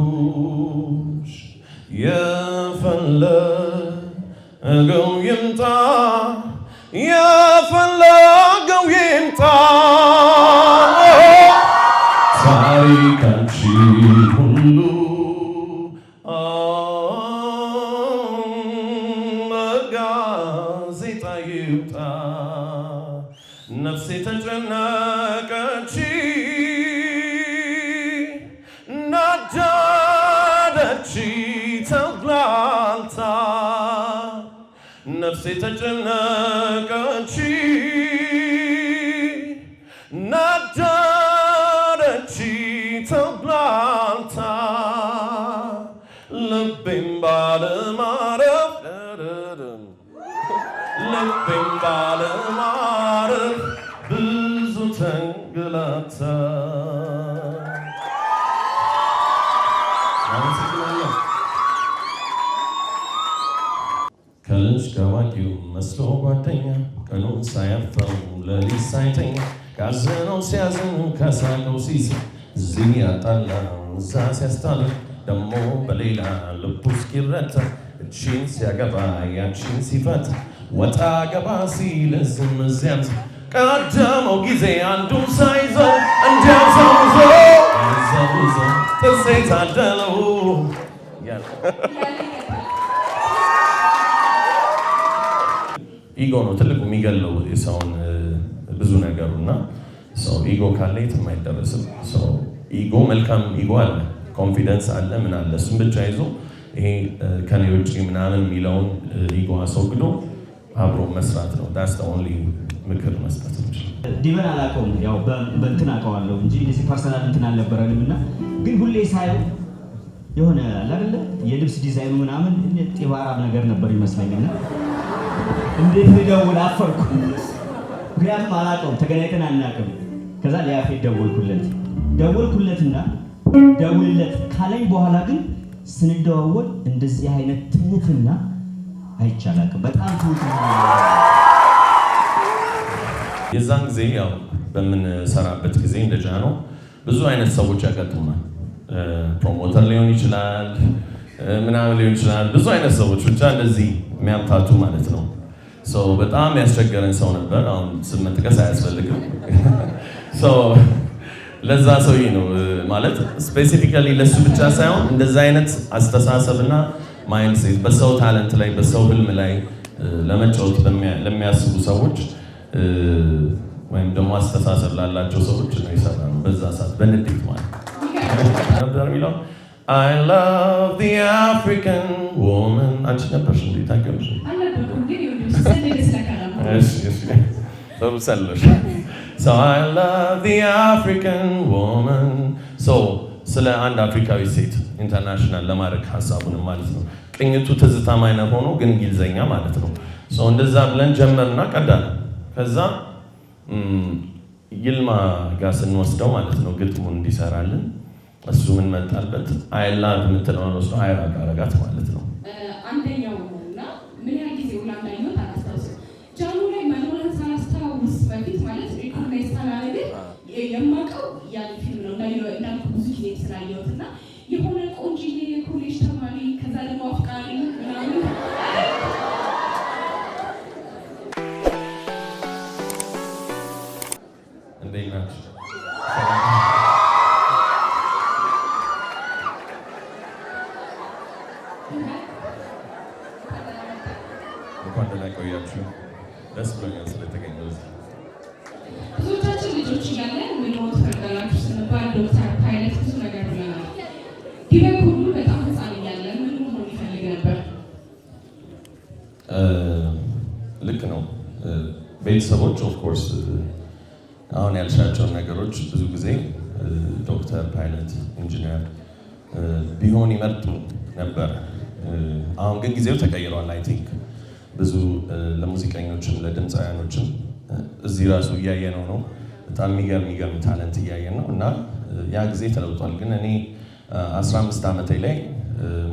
አፈቀርኩሽ የፈለገው ይምጣ የፈለገው ይምጣ ታሪካንቺ ሁሉ በጋዜጣ ይውጣ ነፍሴ ተጨነቀች ናደደች ተጉላልታ ነፍሴ ተጨነቀች ናደደች ተጉላልታ ልቤም ባለማረፍ ልቤም ባለማረፍ ብዙ ተንገላታ ከልጅ ከአዋቂው መስሎ ጓደኛ ቀኑን ሳያፈው ሌሊት ሳይተኛ ካዘነው ሲያዝን ከሳቀው ሲስቅ እዚህ ያጣላ እዛ ሲያስታላ ደሞ በሌላ ልቡ እስኪረታ እቺን ሲያገባ ያቺን ሲፈታ ወጣ ገባ ሲል እዝም እዚያም ቀደመው ጊዜ አንዱን ሳይዘው እንዲያው ዘውዞ ጥርሴ ታደለው ኢጎ ነው ትልቁ የሚገለው የሰውን ብዙ ነገሩና ሰው ኢጎ ካለ የትም አይደረስም። ሰው ኢጎ መልካም ኢጎ አለ፣ ኮንፊደንስ አለ፣ ምን አለ እሱም ብቻ ይዞ ይሄ ከኔ ውጭ ምናምን የሚለውን ኢጎ አስወግዶ አብሮ መስራት ነው። ዳስ ዘ ኦንሊ ምክር መስጠት እንችላለን። ዲበን አላውቀውም፣ ያው በእንትን አውቀዋለሁ እንጂ እንደዚህ ፐርሰናል እንትን አልነበረንም እና ግን ሁሌ ሳየው የሆነ አይደለ የልብስ ዲዛይኑ ምናምን ጤባራም ነገር ነበር ይመስለኝና እንዴት ልደውል አፈርኩ። ምክንያቱም አላውቀውም፣ ተገናኝተን አናውቅም። ከዛ ለያፌት ደወልኩለትና ደውልለት ካለኝ በኋላ ግን ስንደዋወል እንደዚህ አይነት ትህትና አይቻላልም። በጣም ትህትና የዛን ጊዜ ያው በምንሰራበት ጊዜ እንደጃ ነው ብዙ አይነት ሰዎች ያጋጥሙናል። ፕሮሞተር ሊሆን ይችላል ምናምን ሊሆን ይችላል። ብዙ አይነት ሰዎች ብቻ እንደዚህ የሚያምታቱ ማለት ነው። በጣም ያስቸገረን ሰው ነበር። አሁን ስም መጥቀስ አያስፈልግም። ለዛ ሰውዬ ነው ማለት ስፔሲፊካሊ ለሱ ብቻ ሳይሆን እንደዛ አይነት አስተሳሰብና ማይንድሴት በሰው ታለንት ላይ በሰው ህልም ላይ ለመጫወት ለሚያስቡ ሰዎች ወይም ደግሞ አስተሳሰብ ላላቸው ሰዎች ነው የሰራነው። በዛ ሰዓት በንዴት ማለት ነበር የሚለው I love the African woman. አንቺ ነበርሽ እንዴ? ታውቂያለሽ? So I love the African woman. ስለ አንድ አፍሪካዊ ሴት ኢንተርናሽናል ለማድረግ ሀሳቡንም ማለት ነው። ቅኝቱ ትዝታ ማይነር ሆኖ ግን እንግሊዘኛ ማለት ነው። እንደዛ ብለን ጀመርና ቀዳን። ከዛ ይልማ ጋር ስንወስደው ማለት ነው ግጥሙን እንዲሰራልን እሱ ምን መጣልበት አይላቭ የምትለውን ወስዶ አይራቅ አረጋት ማለት ነው። አንደኛው ነውና ምን ያህል ጊዜ ሆላንዳ ይወጣ አላስታውስም። ጃኑ ላይ መኖርን ሳላስታውስ በፊት ማለት ሪኮግናይዝ ሳላደርግ የማውቀው ያን ፊልም ነው እንዳልኩ ብዙ ጊዜ ስላየሁትና የሆነ ቆንጆዬ የኮሌጅ ተማሪ ከዛ ደግሞ አፍቃሪ ምናምን እንዴት ናችሁ? እንኳን ደህና ቆያችሁ። ደስ ብሎኛል ስለተገኘሁ። ብዙዎቻችን ልጆች እያለን ምን ሆኖ ትፈልጋላችሁ ስንባል ዶክተር፣ ፓይለት ብዙ ነገር ብለናል። ዲበን ሁሉ በጣም ህፃን እያለን ምን ሆኖ ይፈልግ ነበር? ልክ ነው። ቤተሰቦች ኦፍኮርስ አሁን ያልሻቸውን ነገሮች ብዙ ጊዜ ዶክተር፣ ፓይለት፣ ኢንጂነር ቢሆን ይመርጡ ነበር። አሁን ግን ጊዜው ተቀይሯል። አይ ቲንክ ብዙ ለሙዚቀኞችም ለድምፃውያኖችም እዚህ ራሱ እያየነው ነው። በጣም የሚገርም ታለንት እያየን ነው እና ያ ጊዜ ተለውጧል። ግን እኔ 15 ዓመቴ ላይ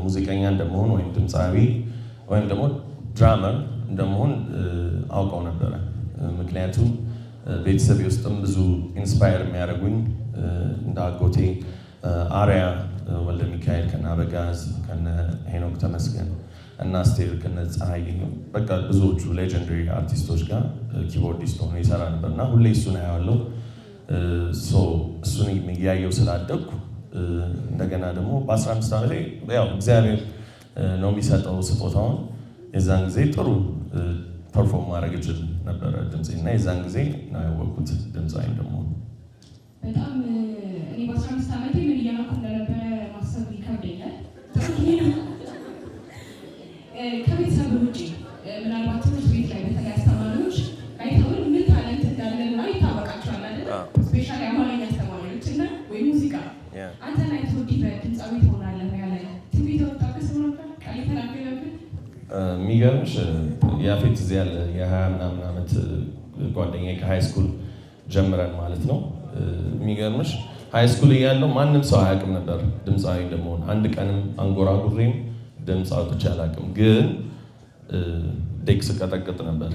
ሙዚቀኛ እንደመሆን ወይም ድምፃዊ ወይም ደግሞ ድራመር እንደመሆን አውቀው ነበረ። ምክንያቱም ቤተሰቤ ውስጥም ብዙ ኢንስፓየር የሚያደርጉኝ እንደ አጎቴ አሪያ ወልደ ሚካኤል ከነ አበጋዝ ከነ ሄኖክ ተመስገን እና አስቴር ከነ ፀሐይ በቃ ብዙዎቹ ሌጀንደሪ አርቲስቶች ጋር ኪቦርዲስት ሆኖ ይሰራ ነበር እና ሁሌ እሱን አያዋለሁ። እሱን እያየሁ ስላደግኩ እንደገና ደግሞ በ15 ዓመቴ ያው እግዚአብሔር ነው የሚሰጠው ስጦታውን። የዛን ጊዜ ጥሩ ፐርፎርም ማድረግ እችል ነበረ ድምፄ እና የዛን ጊዜ ነው ያወቅኩት ድምፃዊ ደግሞ በጣም እኔ በ15 ዓመቴ ምን እያልኩ እንደነበረ ማሰብ ይከብደኛል። ከቤተሰብ ውጭ ምናልባት ትምህርት ቤት ላይ በተለይ አስተማሪዎች አይተውን ምን ታለንት እንዳለን ነው ይታወቃቸዋል አይደል? ስፔሻሊ አማርኛ አስተማሪዎች እና ወይ ሙዚቃ አንተን አይተው ድምፃዊ ትሆናለህ ያለ ትንቢት ወጣበት ሰው ነበር ቃል የተናገረብን። የሚገርምሽ ያፌት እዚህ ያለ የ20 ምናምን ዓመት ጓደኛዬ ከሃይ ስኩል ጀምረን ማለት ነው። የሚገርምሽ ሃይ ስኩል እያለሁ ማንም ሰው አያውቅም ነበር ድምፃዊ እንደመሆን። አንድ ቀንም አንጎራጉሬም ድምፅ አውጥቼ አላውቅም። ግን ዴክስ ቀጠቅጥ ነበር።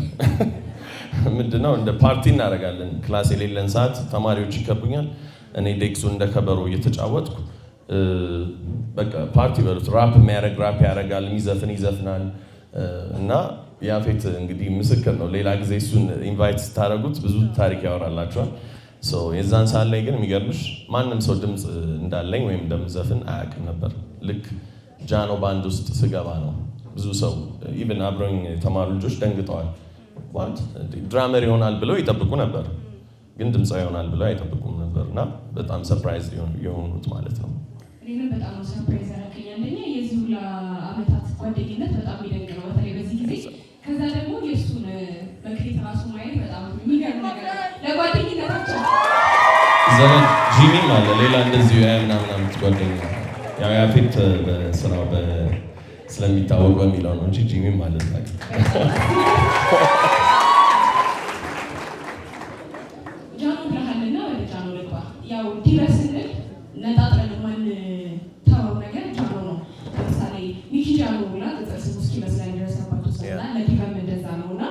ምንድነው እንደ ፓርቲ እናደርጋለን። ክላስ የሌለን ሰዓት ተማሪዎች ይከቡኛል። እኔ ዴክሱን እንደ ከበሮ እየተጫወትኩ በቃ ፓርቲ በሉት። ራፕ የሚያደርግ ራፕ ያደርጋል፣ የሚዘፍን ይዘፍናል። እና ያፌት እንግዲህ ምስክር ነው። ሌላ ጊዜ እሱን ኢንቫይት ስታደርጉት ብዙ ታሪክ ያወራላቸዋል። የዛን ሰዓት ላይ ግን የሚገርምሽ ማንም ሰው ድምፅ እንዳለኝ ወይም እንደምዘፍን አያውቅም ነበር። ልክ ጃኖ ባንድ ውስጥ ስገባ ነው ብዙ ሰው ኢቨን አብረውኝ የተማሩ ልጆች ደንግጠዋል። ድራመር ይሆናል ብለው ይጠብቁ ነበር፣ ግን ድምፃዊ ይሆናል ብለው አይጠብቁም ነበር። እና በጣም ሰርፕራይዝ የሆኑት ማለት ነው። እኔንም በጣም ሰርፕራይዝ ያደረገኝ አንደኛ የዚህ ሁላ ዓመታት ጓደኝነት በጣም የሚደንቅ ነው፣ በተለይ በዚህ ጊዜ። ከዛ ደግሞ የእሱን መክሊት ራሱ ማየት በጣም የሚገርም ነገር ለጓደኝነታቸው። ዘመን ጂሚም አለ ሌላ እንደዚሁ ምናምን ዓመት ጓደኛ ያው ያፌት በስራው ስለሚታወቅ በሚለው ነው እንጂ ጂሚም አለ። ጃኖ ብለሃልና ወደ ጃኖ ልግባ። ያው ዲበስ ስንል ነጣጥለን የማንተወው ነገር ጃኖ ነው። ለምሳሌ ሚኪ ጃኖ ብላ ቅጽል ስሙ እስኪመስለን ድረስ ያባቸው ሰውና ለዲበም እንደዛ ነው እና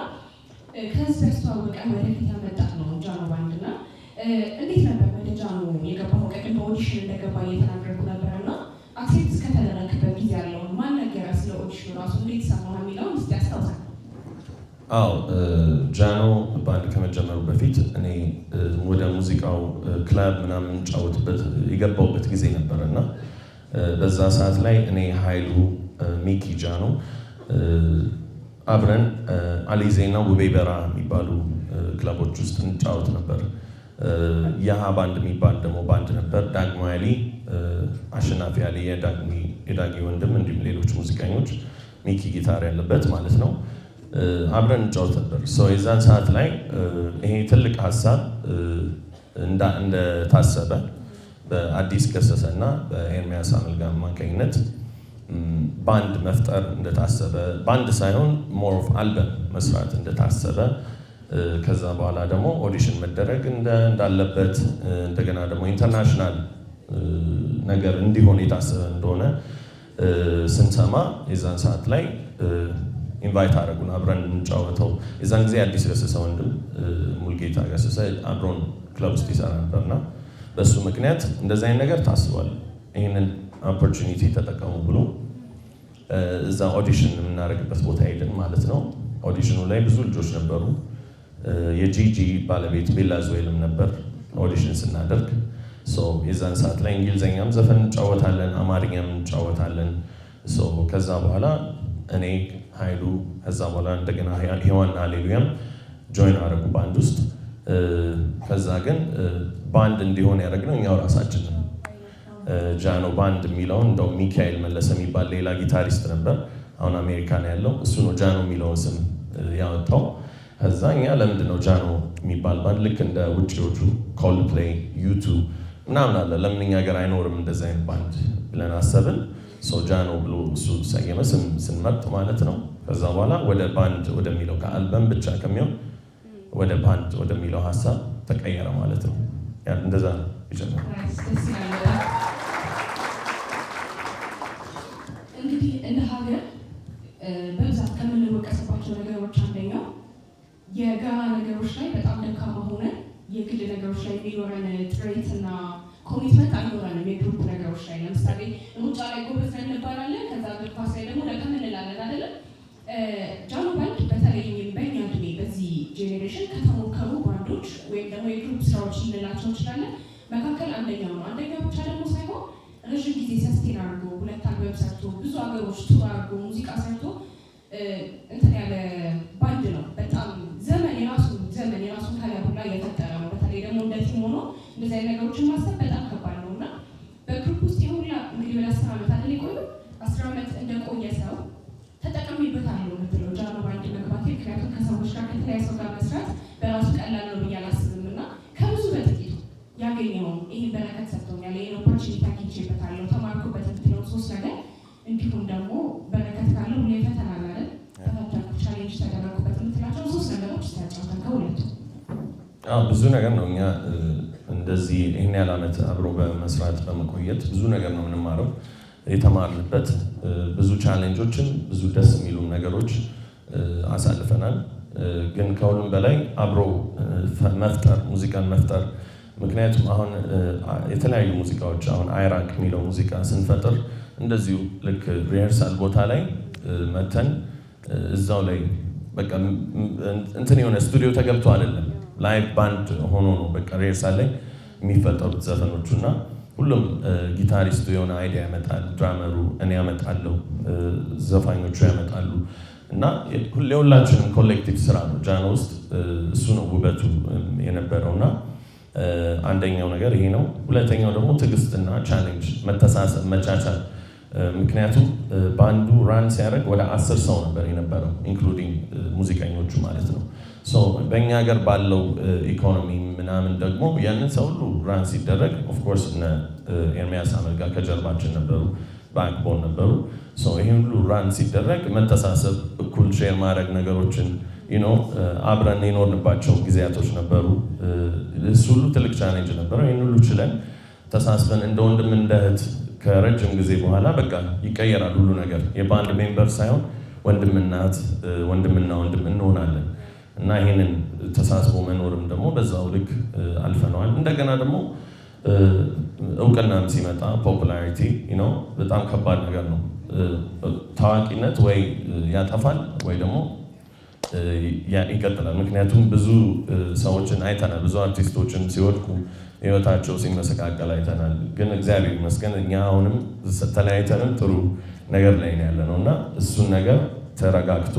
ከዚህ ያስተዋወቀ ወደፊት ያመጣት ነው ጃኖ ባንድ እና እንዴት ነበር ወደ ጃኖ የገባው? ቅድም በኦዲሽን እንደገባ እየተናገርኩ ነበር እና አክሴፕት እስከተደረግበት ጊዜ ያለውን ማን ነገረ ስለ ኦዲሽኑ ራሱ እንዴት ሰማህ የሚለውን እስኪ ያስታውሳል። አዎ ጃኖ ባንድ ከመጀመሩ በፊት እኔ ወደ ሙዚቃው ክለብ ምናምን ጫወትበት የገባውበት ጊዜ ነበረ እና በዛ ሰዓት ላይ እኔ ኃይሉ፣ ሚኪ፣ ጃኖ አብረን አሊዜና ውቤ በራ የሚባሉ ክለቦች ውስጥ እንጫወት ነበር። ያሃ ባንድ የሚባል ደግሞ ባንድ ነበር። ዳግማዊ አሊ፣ አሸናፊ አሊ የዳጊ ወንድም፣ እንዲሁም ሌሎች ሙዚቀኞች፣ ሚኪ ጊታር ያለበት ማለት ነው። አብረን እንጫወት ነበር። የዛን ሰዓት ላይ ይሄ ትልቅ ሀሳብ እንደታሰበ በአዲስ ገሰሰ እና በኤርሚያስ አመልጋ አማካኝነት ባንድ መፍጠር እንደታሰበ፣ ባንድ ሳይሆን ሞር ኦፍ አልበም መስራት እንደታሰበ፣ ከዛ በኋላ ደግሞ ኦዲሽን መደረግ እንዳለበት፣ እንደገና ደግሞ ኢንተርናሽናል ነገር እንዲሆን የታሰበ እንደሆነ ስንሰማ የዛን ሰዓት ላይ ኢንቫይት አደረጉን አብረን እንጫወተው። የዛን ጊዜ አዲስ ገሰሰ ወንድም ሙልጌታ ገሰሰ አብሮን ክለብ ውስጥ ይሰራ ነበርና በእሱ ምክንያት እንደዚህ አይነት ነገር ታስቧል። ይህንን ኦፖርቹኒቲ ተጠቀሙ ብሎ እዛ ኦዲሽን የምናደርግበት ቦታ ሄድን ማለት ነው። ኦዲሽኑ ላይ ብዙ ልጆች ነበሩ። የጂጂ ባለቤት ቤላ ዙዌልም ነበር ኦዲሽን ስናደርግ። የዛን ሰዓት ላይ እንግሊዝኛም ዘፈን እንጫወታለን፣ አማርኛም እንጫወታለን። ከዛ በኋላ እኔ ኃይሉ፣ ከዛ በኋላ እንደገና ሔዋንና ሃሌሉያም ጆይን አደረጉ ባንድ ውስጥ። ከዛ ግን ባንድ እንዲሆን ያደረግነው እኛው ራሳችን ነው። ጃኖ ባንድ የሚለውን እንደው ሚካኤል መለሰ የሚባል ሌላ ጊታሪስት ነበር፣ አሁን አሜሪካን ያለው እሱ ነው ጃኖ የሚለውን ስም ያወጣው። ከዛ እኛ ለምንድን ነው ጃኖ የሚባል ባንድ ልክ እንደ ውጭዎቹ ኮልፕሌይ፣ ዩቱብ ምናምን አለ ለምን እኛ ሀገር አይኖርም እንደዚህ አይነት ባንድ ብለን አሰብን። ጃኖ ብሎ እሱ ሰየመ ስንመርጥ ማለት ነው። ከዛ በኋላ ወደ ባንድ ወደሚለው ከአልበም ብቻ ከሚሆን ወደ ባንድ ወደሚለው ሀሳብ ተቀየረ ማለት ነው። እንደዛ ነው ይጀምራል። እንግዲህ እንደ ሀገር በብዛት ከምንወቀስባቸው ነገሮች አንደኛው የጋራ ነገሮች ላይ በጣም ደካማ ሆነን የግል ነገሮች ላይ የሚኖረን ጥሬትና ኮሚትመንት አይኖረንም የግሩፕ ነገሮች ላይ። ለምሳሌ ሩጫ ላይ ጎበዝ ነን እንባላለን፣ ከዛ እግር ኳስ ላይ ደግሞ ደከም እንላለን አይደለም። ጃኖ ባንድ በተለይም በእኛ እድሜ በዚህ ጄኔሬሽን ከተሞከሩ ባንዶች ወይም ደግሞ የግሩፕ ስራዎች ልንላቸው እንችላለን መካከል አንደኛው ነው። አንደኛው ብቻ ደግሞ ሳይሆን ረዥም ጊዜ ሰስቴን አድርጎ 2 አልበም ሰርቶ ብዙ ሀገሮች ቱር አድርጎ ሙዚቃ ሰርቶ እንትን ያለ ባንድ ነው። በጣም የራሱን ከለር ሁላ እየፈጠረ ነው። በተለይ ደግሞ እንደ ቲም ሆኖ እንደዚህ አይነት ነገሮችን ማሰብ በጣም ከባድ ነው እና በግሩፕ ውስጥ የሁላ እንግዲህ ወደ 10 ዓመት አይደል የቆዩ 10 ዓመት እንደቆየ ሰው ተጠቅሜበታለሁ የምትለው ጃኖ ባንድ መግባቴ። ምክንያቱም ከሰዎች ጋር ከተለያየ ሰው ጋር መስራት በራሱ ቀላል ነው ብዬ አላስብም እና ከብዙ በጥቂቱ ያገኘውን ይህን በረከት ሰጥቶኛል። ይህን ኦፖርቹኒቲ አግኝቼበታለሁ፣ ተማርኩበት የምትለው 3 ነገር እንዲሁም ደግሞ በረከት ካለው ሁሌ ፈተና አላለን ተፈተንኩ ቻሌንጅ ተደረጉበት የምትላቸው 3 ነገሮች ታጫውተን ከሁለቱ። ብዙ ነገር ነው። እኛ እንደዚህ ይህን ያህል ዓመት አብሮ በመስራት በመቆየት ብዙ ነገር ነው የምንማረው የተማርንበት። ብዙ ቻሌንጆችን ብዙ ደስ የሚሉ ነገሮች አሳልፈናል። ግን ከሁሉም በላይ አብሮ መፍጠር ሙዚቃን መፍጠር። ምክንያቱም አሁን የተለያዩ ሙዚቃዎች አሁን አይራቅ የሚለው ሙዚቃ ስንፈጥር እንደዚሁ ልክ ሪሄርሳል ቦታ ላይ መተን እዛው ላይ በቃ እንትን የሆነ ስቱዲዮ ተገብቶ አይደለም ላይቭ ባንድ ሆኖ ነው በቃ ሪሄርሳል ላይ የሚፈጠሩት ዘፈኖቹ እና ሁሉም ጊታሪስቱ የሆነ አይዲያ ያመጣል፣ ድራመሩ እኔ ያመጣለሁ፣ ዘፋኞቹ ያመጣሉ እና ሁላችንም ኮሌክቲቭ ስራ ነው ጃኖ ውስጥ። እሱ ነው ውበቱ የነበረው እና አንደኛው ነገር ይሄ ነው። ሁለተኛው ደግሞ ትዕግስትና ቻሌንጅ፣ መተሳሰብ፣ መቻቻል። ምክንያቱም ባንዱ ራን ሲያደርግ ወደ 10 ሰው ነበር የነበረው ኢንክሉዲንግ ሙዚቀኞቹ ማለት ነው። በእኛ ሀገር ባለው ኢኮኖሚ ምናምን ደግሞ ያንን ሰው ሁሉ ራን ሲደረግ ኦፍኮርስ እነ ኤርሚያስ አመልጋ ከጀርባችን ነበሩ፣ ባክቦን ነበሩ። ይህን ሁሉ ራን ሲደረግ መተሳሰብ፣ እኩል ሼር ማድረግ ነገሮችን አብረን የኖርንባቸው ጊዜያቶች ነበሩ። እሱ ሁሉ ትልቅ ቻሌንጅ ነበረው። ይህን ሁሉ ችለን ተሳስበን እንደ ወንድም እንደ እህት ከረጅም ጊዜ በኋላ በቃ ይቀየራል ሁሉ ነገር። የባንድ ሜምበር ሳይሆን ወንድምና እህት፣ ወንድምና ወንድም እንሆናለን እና ይህንን ተሳስቦ መኖርም ደግሞ በዛው ልክ አልፈነዋል። እንደገና ደግሞ እውቅናም ሲመጣ ፖፑላሪቲ በጣም ከባድ ነገር ነው። ታዋቂነት ወይ ያጠፋል ወይ ደግሞ ይቀጥላል። ምክንያቱም ብዙ ሰዎችን አይተናል፣ ብዙ አርቲስቶችን ሲወድቁ ህይወታቸው ሲመሰቃቀል አይተናል። ግን እግዚአብሔር ይመስገን እኛ አሁንም ተለያይተንም ጥሩ ነገር ላይ ነው ያለነው እና እሱን ነገር ተረጋግቶ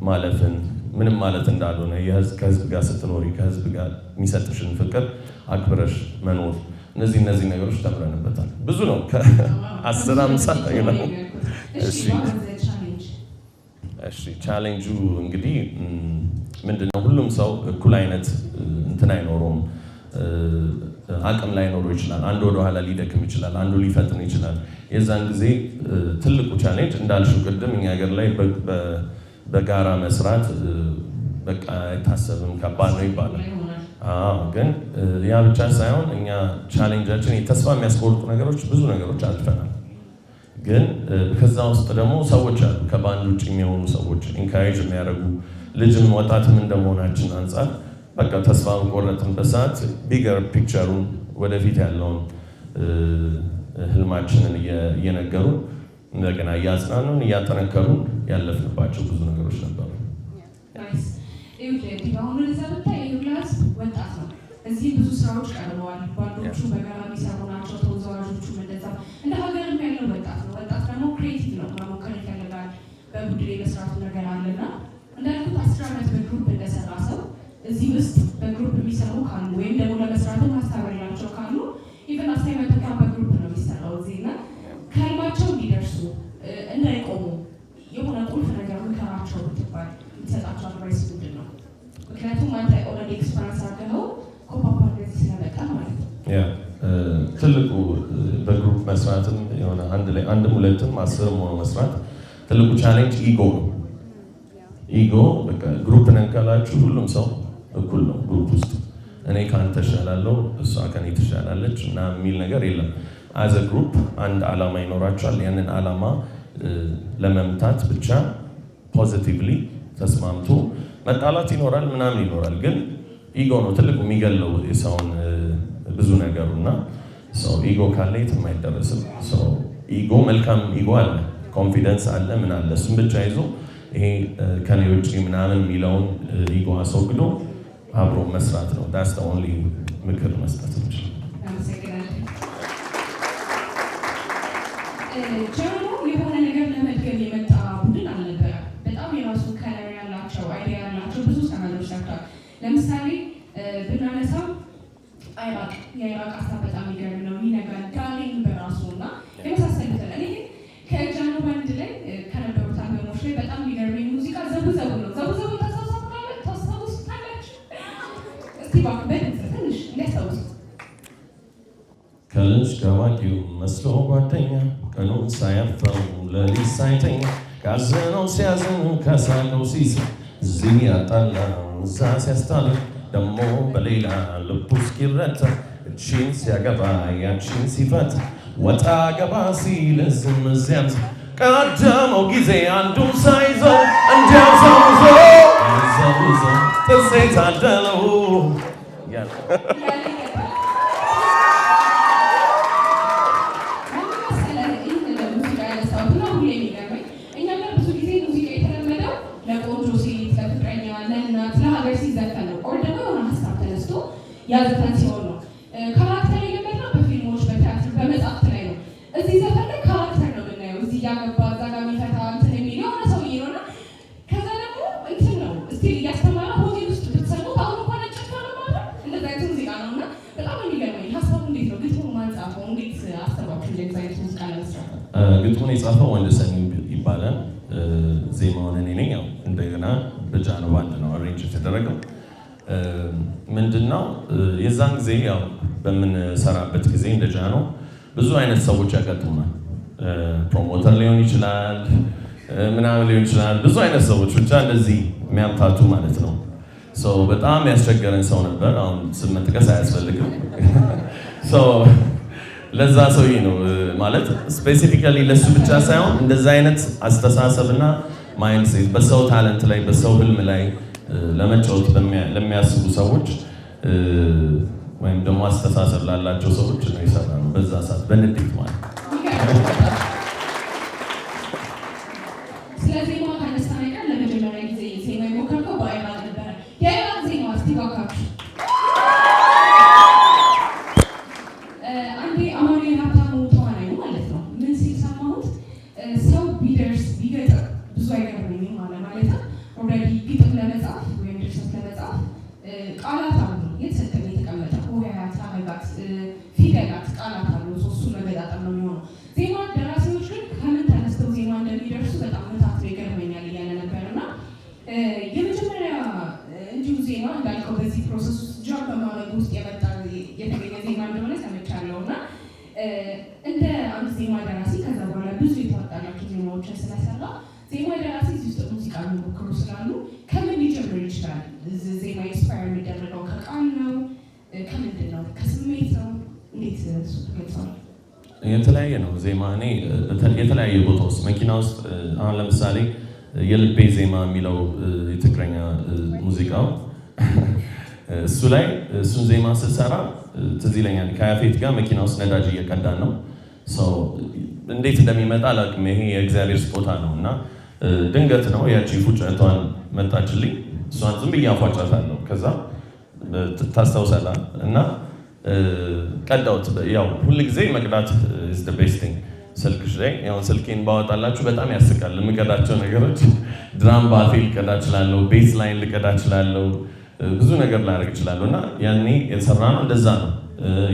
ማለፍን ምንም ማለት እንዳልሆነ ከህዝብ ጋር ስትኖሪ ከህዝብ ጋር የሚሰጥሽን ፍቅር አክብረሽ መኖር፣ እነዚህ ነገሮች ተምረንበታል። ብዙ ነው ከ10 50 ይላል። እሺ ቻሌንጁ እንግዲህ ምንድነው? ሁሉም ሰው እኩል አይነት እንትን አይኖረውም፣ አቅም ላይኖረው ይችላል። አንዱ ወደ ኋላ ሊደክም ይችላል፣ አንዱ ሊፈጥን ይችላል። የዛን ጊዜ ትልቁ ቻሌንጅ እንዳልሽው ቅድም እኛ ሀገር ላይ በጋራ መስራት በቃ አይታሰብም፣ ከባድ ነው ይባላል። ግን ያ ብቻ ሳይሆን እኛ ቻሌንጃችን የተስፋ የሚያስቆርጡ ነገሮች ብዙ ነገሮች አልፈናል። ግን ከዛ ውስጥ ደግሞ ሰዎች አሉ፣ ከባንድ ውጭ የሚሆኑ ሰዎች ኢንካሬጅ የሚያደርጉ ልጅም ወጣትም እንደመሆናችን አንጻር በቃ ተስፋ በቆረጥንበት ሰዓት ቢገር ፒክቸሩን ወደፊት ያለውን ህልማችንን እየነገሩን እንደገና እያጽናኑን እያጠነከሩን ያለፍንባቸው ብዙ ነገሮች ነበሩ። ወጣት ነው። እዚህ ብዙ ስራዎች ቀርበዋል። ባንዶቹ በጋራ የሚሰሩ ናቸው። ተወዛዋዦቹ እንደዛ እንደ ሀገርም ያለው ወጣት ነው። ወጣት ደግሞ ክሬቲቭ ነው፣ መሞከር ይፈልጋል። በቡድን የመስራቱ ነገር አለና እንዳልኩት 10 ዓመት በግሩፕ እንደሰራ ሰው እዚህ ውስጥ በግሩፕ የሚሰሩ ካሉ ወይም ደግሞ ለመስራቱ ሀሳብ ያላቸው ካሉ ኢቨን አሳይመንት እንኳን በግሩፕ ነው የሚሰራው እዚህ እና ከህልማቸው እንዲደርሱ እንዳይቆሙ የሆነ ቁልፍ ነገር ምከራቸው ብትባል የሚሰጣቸው አድቫይስ ምንድን ነው? ምክንያቱም አንተ ኦልሬዲ ኤክስፐሪንስ አድርገው ኮፓፓ እንደዚህ ስለመጣ ማለት ነው። ትልቁ በግሩፕ መስራትም የሆነ አንድም ሁለትም 10ም ሆኖ መስራት ትልቁ ቻሌንጅ ኢጎ ነው። ኢጎ በቃ ግሩፕ ነን ካላችሁ ሁሉም ሰው እኩል ነው። ግሩፕ ውስጥ እኔ ከአንተ እሻላለሁ እሷ ከኔ ትሻላለች እና የሚል ነገር የለም። አዘ ግሩፕ አንድ ዓላማ ይኖራቸዋል። ያንን ዓላማ ለመምታት ብቻ ፖዚቲቭሊ ተስማምቶ መጣላት ይኖራል፣ ምናምን ይኖራል። ግን ኢጎ ነው ትልቁ የሚገለው የሰውን ብዙ ነገሩና ኢጎ ካለ የትም አይደረስም። ኢጎ መልካም ኢጎ አለ፣ ኮንፊደንስ አለ፣ ምን አለ። እሱም ብቻ ይዞ ይሄ ከኔ ውጭ ምናምን የሚለውን ኢጎ አስወግዶ አብሮ መስራት ነው። ዳስ ዘ ኦንሊ ምክር መስጠት እንችላለን። ጃኖ የሆነ ነገር ለመድገም የመጣ ቡድን አልነበረም። በጣም የራሱ ከለር ያላቸው አይዲያ ያላቸው ብዙ ሰናዶች ሰርቷል። ለምሳሌ ብናነሳ የኢራቅ ሀሳብ በጣም ይገርም ነው። ይነጋል ዳርሊንግ በራሱ እና የመሳሰሉትን እኔ ግን ከጃኖ ባንድ ላይ ከነበሩት አልበሞች ላይ በጣም የሚገርመኝ ሙዚቃ ዘቡዘቡ ነው። ዘቡዘቡ ታስታውሱታላችሁ? እስቲ እባክህ በድምፅ ትንሽ እንዲያስታውሱት። ከልጅ ከአዋቂው መስሎ ጓደኛ ቀኑን ሳያፈው ሌሊት ሳይተኛ ካዘነው ሲያዝን ከሳቀው ሲስቅ እዚህ ያጣላ እዛ ሲያስታላ ደሞ በሌላ ልቡ እስኪረታ እቺን ሲያገባ ያቺን ሲፈታ ወጣ ገባ ሲል እዝም እዚያም ቀደመው ጊዜ አንዱን ሳይዘው እንዲያው ዘውዘው ጥርሴ ታደለው ያዘፈን ሲሆን ነው። ካራክተር የለበትና በፊልሞች በቲያትር በመጽሐፍት ላይ ነው። እዚህ ዘፈን ላይ ካራክተር ነው የምናየው። እዚህ ያገባ እዛ ጋር የሚፈታ እንትን የሚል የሆነ ሰውዬ ነው እና ከዛ ደግሞ እንትን ነው ስቲል እያስተማረ ሆቴል ውስጥ ብትሰሙት አሁን እንኳን ጨፋ ነው ማለት እንደዛ አይነት ሙዚቃ ነው እና በጣም የሚገርመኝ ሀሳቡ እንዴት ነው ግጥሙ ማን ጻፈው? እንዴት አሰባችሁ እንደዛ አይነት ሙዚቃ ለመስራት? ግጥሙን የጻፈው ወንደሰን ይባላል። ዜማውን እኔ ነኝ። ያው እንደገና በጃኖ ባንድ ነው አሬንጅ የተደረገው። ምንድነው የዛን ጊዜ ያው በምንሰራበት ጊዜ እንደ ጃኖ ብዙ አይነት ሰዎች ያጋጥሙናል። ፕሮሞተር ሊሆን ይችላል፣ ምናምን ሊሆን ይችላል። ብዙ አይነት ሰዎች ብቻ እንደዚህ የሚያምታቱ ማለት ነው። በጣም ያስቸገረን ሰው ነበር። አሁን ስም መጥቀስ አያስፈልግም። ለዛ ሰውዬ ነው ማለት ስፔሲፊካሊ ለሱ ብቻ ሳይሆን እንደዛ አይነት አስተሳሰብና ማይንድሴት በሰው ታለንት ላይ በሰው ህልም ላይ ለመጫወት ለሚያስቡ ሰዎች ወይም ደግሞ አስተሳሰብ ላላቸው ሰዎች ነው የሰራነው። በዛ ሰዓት በንዴት ማለት ስለ ዜማ ካነሳን አይቀር ለመጀመሪያ ጊዜ ዜማ የሞከርከው በኢራቅ ነበረ። የኢራቅ ዜማ እስቲ እባካችሁ አንዴ አማኑኤል ሀብታሙ ተዋናዩ ማለት ነው ምን ሲል ሰማሁት? ሰው ቢደርስ ቢገጥም ብዙ አይገርመኝም ማለት ነው። ኦልሬዲ ግጥም ለመጻፍ ወይም ድርሰት ለመጻፍ ቃላት አሉ የተሰጠን የተቀመጠ ሆሄያት፣ ሀረጋት፣ ፊደላት፣ ቃላት አሉ። እሱ መገጣጠም ነው የሚሆነው። ዜማ ደራሲዎች ግን ከምን ተነስተው ዜማ እንደሚደርሱ በጣም ምታት ይገርመኛል እያለ ነበር እና የመጀመሪያ እንዲሁ ዜማ እንዳልከው በዚህ ፕሮሰስ ውስጥ ጃብ በማድረግ ውስጥ የመጣ የተገኘ ዜማ እንደሆነ ሰምቻለሁ እና እንደ አንድ ዜማ ደራሲ ከዛ በኋላ ብዙ የተዋጣላቸው ዜማዎችን ስለሰራ ዜማ ደራሲ እዚህ ውስጥ ሙዚቃ የሚሞክሩ ስላሉ ከምን ሊጀምር ይችላል? ዜማ ኢንስፓየር የሚደረገው ከቃል ነው? ከምንድን ነው? ከስሜት ነው? እንዴት እሱ ትገልጸዋል? የተለያየ ነው ዜማ። እኔ የተለያየ ቦታ ውስጥ መኪና ውስጥ አሁን ለምሳሌ የልቤ ዜማ የሚለው የትግረኛ ሙዚቃው እሱ ላይ እሱን ዜማ ስሰራ ትዝ ይለኛል። ከያፌት ጋር መኪና ውስጥ ነዳጅ እየቀዳን ነው። እንዴት እንደሚመጣ አላውቅም። ይሄ የእግዚአብሔር ስጦታ ነው እና ድንገት ነው ያቺ ፉጨቷን መጣችልኝ። እሷን ዝም ብዬ አፏጫታለሁ። ከዛ ታስታውሳለህ እና ቀዳሁት። ያው ሁል ጊዜ መቅዳት is the best thing። ስልክሽ ላይ ያው ስልኬን ባወጣላችሁ በጣም ያስቃል። የምቀዳቸው ነገሮች ድራም ባፌ ልቀዳ እችላለሁ፣ ቤዝ ላይን ልቀዳ እችላለሁ፣ ብዙ ነገር ላደርግ እችላለሁ እና ያኔ የሰራነው እንደዛ ነው።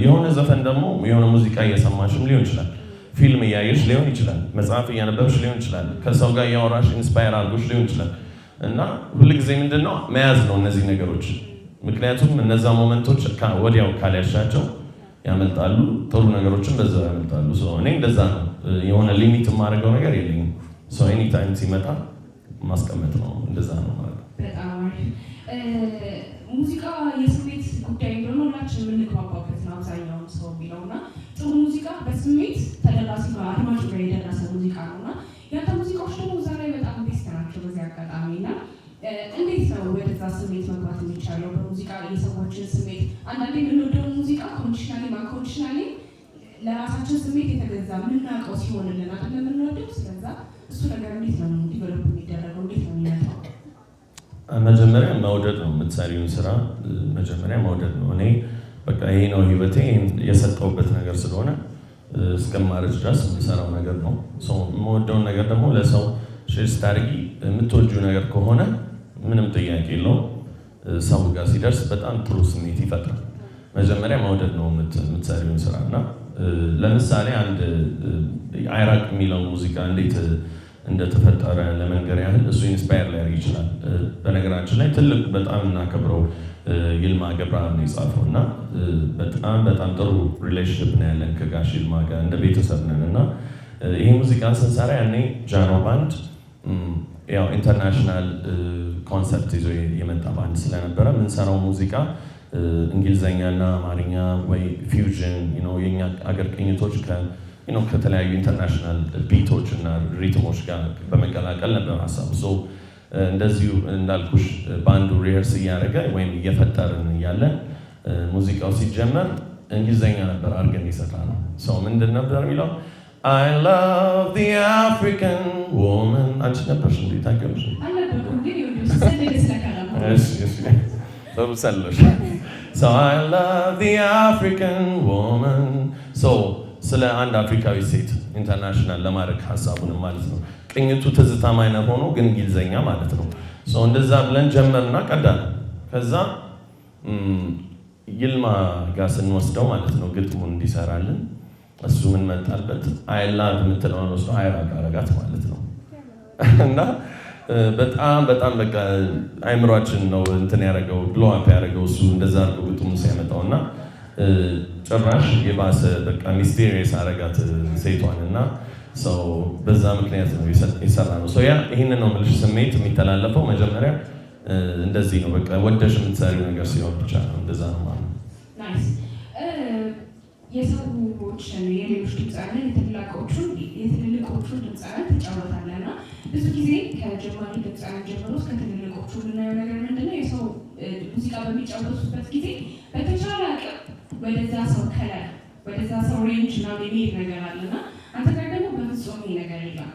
የሆነ ዘፈን ደግሞ የሆነ ሙዚቃ እየሰማሽም ሊሆን ይችላል፣ ፊልም እያየሽ ሊሆን ይችላል፣ መጽሐፍ እያነበብሽ ሊሆን ይችላል፣ ከሰው ጋር እያወራሽ ኢንስፓየር አድርጎሽ ሊሆን ይችላል እና ሁልጊዜ ምንድነው መያዝ ነው እነዚህ ነገሮች። ምክንያቱም እነዛ ሞመንቶች ወዲያው ካልያሻቸው ያመልጣሉ፣ ጥሩ ነገሮችን በዛው ያመልጣሉ። እኔ እንደዛ ነው። የሆነ ሊሚት የማደርገው ነገር የለኝም። ኤኒ ታይም ሲመጣ ማስቀመጥ ነው። እንደዛ ነው ማለት ነው። በጣም ሙዚቃ የስሜት ጉዳይ እንደሆነ ሁላችንም የምንግባባበት ነው አብዛኛውን ሰው የሚለው እና ጥሩ ሙዚቃ በስሜት ተደራሲ አድማጭ ጋር የደረሰ ሙዚቃ ነው እና ያንተ ሙዚቃዎች ደግሞ እዛ ላይ በጣም ቤስት ናቸው። በዚህ አጋጣሚ እና እንዴት ነው ወደዛ ስሜት መግባት የሚቻለው? በሙዚቃ የሰዎችን ስሜት አንዳንዴ የምንወደው ሙዚቃ ኮንዲሽናሊ ማንኮንዲሽናሊ ለራሳችን ስሜት የተገዛ የምናውቀው ሲሆንልን አይደል የምንወደው። ስለዛ እሱ ነገር እንዴት ነው ዲቨሎፕ የሚደረገው? እንዴት ነው የሚመጣው? መጀመሪያ መውደድ ነው። የምትሰሪውን ስራ መጀመሪያ መውደድ ነው። እኔ በቃ ይሄ ነው ህይወቴ የሰጠውበት ነገር ስለሆነ እስከማረጅ ድረስ የምሰራው ነገር ነው። የምወደውን ነገር ደግሞ ለሰው ሼር ስታደርጊ የምትወጂው ነገር ከሆነ ምንም ጥያቄ የለውም። ሰው ጋር ሲደርስ በጣም ጥሩ ስሜት ይፈጥራል። መጀመሪያ መውደድ ነው የምትሰሪውን ስራ እና ለምሳሌ አንድ አይራቅ የሚለው ሙዚቃ እንዴት እንደተፈጠረ ለመንገር ያህል እሱ ኢንስፓየር ሊያደርግ ይችላል። በነገራችን ላይ ትልቅ በጣም እናከብረው ይልማ ገብረአብ ነው የጻፈው እና በጣም ጥሩ ሪሌሽንሽፕ ነው ያለን ከጋሽ ይልማ ጋር እንደ ቤተሰብ ነን እና ይሄ ሙዚቃን ስንሰራ ያኔ ጃኖ ባንድ ያው ኢንተርናሽናል ኮንሰፕት ይዞ የመጣ ባንድ ስለነበረ የምንሰራው ሙዚቃ እንግሊዘኛና አማርኛ ወይ ፊውዥን የኛ አገር ቅኝቶች ከተለያዩ ኢንተርናሽናል ቢቶች እና ሪትሞች ጋር በመቀላቀል ነበር ሀሳቡ። እንደዚሁ እንዳልኩሽ ባንዱ ሪሄርስ እያደረገ ወይም እየፈጠርን እያለን ሙዚቃው ሲጀመር እንግሊዘኛ ነበር አድርገን የሰራ ነው። ሰው ምንድን ነበር የሚለው I love the African woman። አንቺ ነበርሽ እንዴ? ታውቂያለሽ? So I love the African woman። ስለ አንድ አፍሪካዊ ሴት ኢንተርናሽናል ለማድረግ ሀሳቡንም ማለት ነው። ቅኝቱ ትዝታ ማይነር ሆኖ ግን እንግሊዘኛ ማለት ነው። እንደዛ ብለን ጀመርና ቀዳን። ከዛ ይልማ ጋር ስንወስደው ማለት ነው ግጥሙን እንዲሰራልን እሱ ምን መጣልበት አይላቭ የምትለውን ወስዶ አይራቅ አረጋት ማለት ነው። እና በጣም በቃ አይምሯችን ነው እንትን ያደረገው ብሎ አፕ ያደረገው እሱ እንደዛ አድርገው ግጥሙን ሲያመጣው እና ጭራሽ የባሰ በቃ ሚስቴሪየስ አረጋት ሴቷን እና በዛ ምክንያት ነው የሰራ ነው። ያ ይህንን ነው የምልሽ ስሜት የሚተላለፈው መጀመሪያ እንደዚህ ነው። በቃ ወደሽ የምትሰሪው ነገር ሲሆን ብቻ ነው እንደዛ ነው ማለት ነው። የሰዎችን የሌሎች ድምፃውያን የትልልቆቹን ድምፃውያን ትጫወታለህ እና ብዙ ጊዜ ከጀማሪ ድምፃውያን ጀምሮ እስከ ትልልቆቹ የምናየው ነገር ምንድነው? የሰው ሙዚቃ በሚጫወቱበት ጊዜ በተቻለ አቅም ወደዛ ሰው ከለር ወደዛ ሰው ሬንጅ እና የሚሄድ ነገር አለና አንተ ጋር ደግሞ በፍጹም ይሄ ነገር የለም።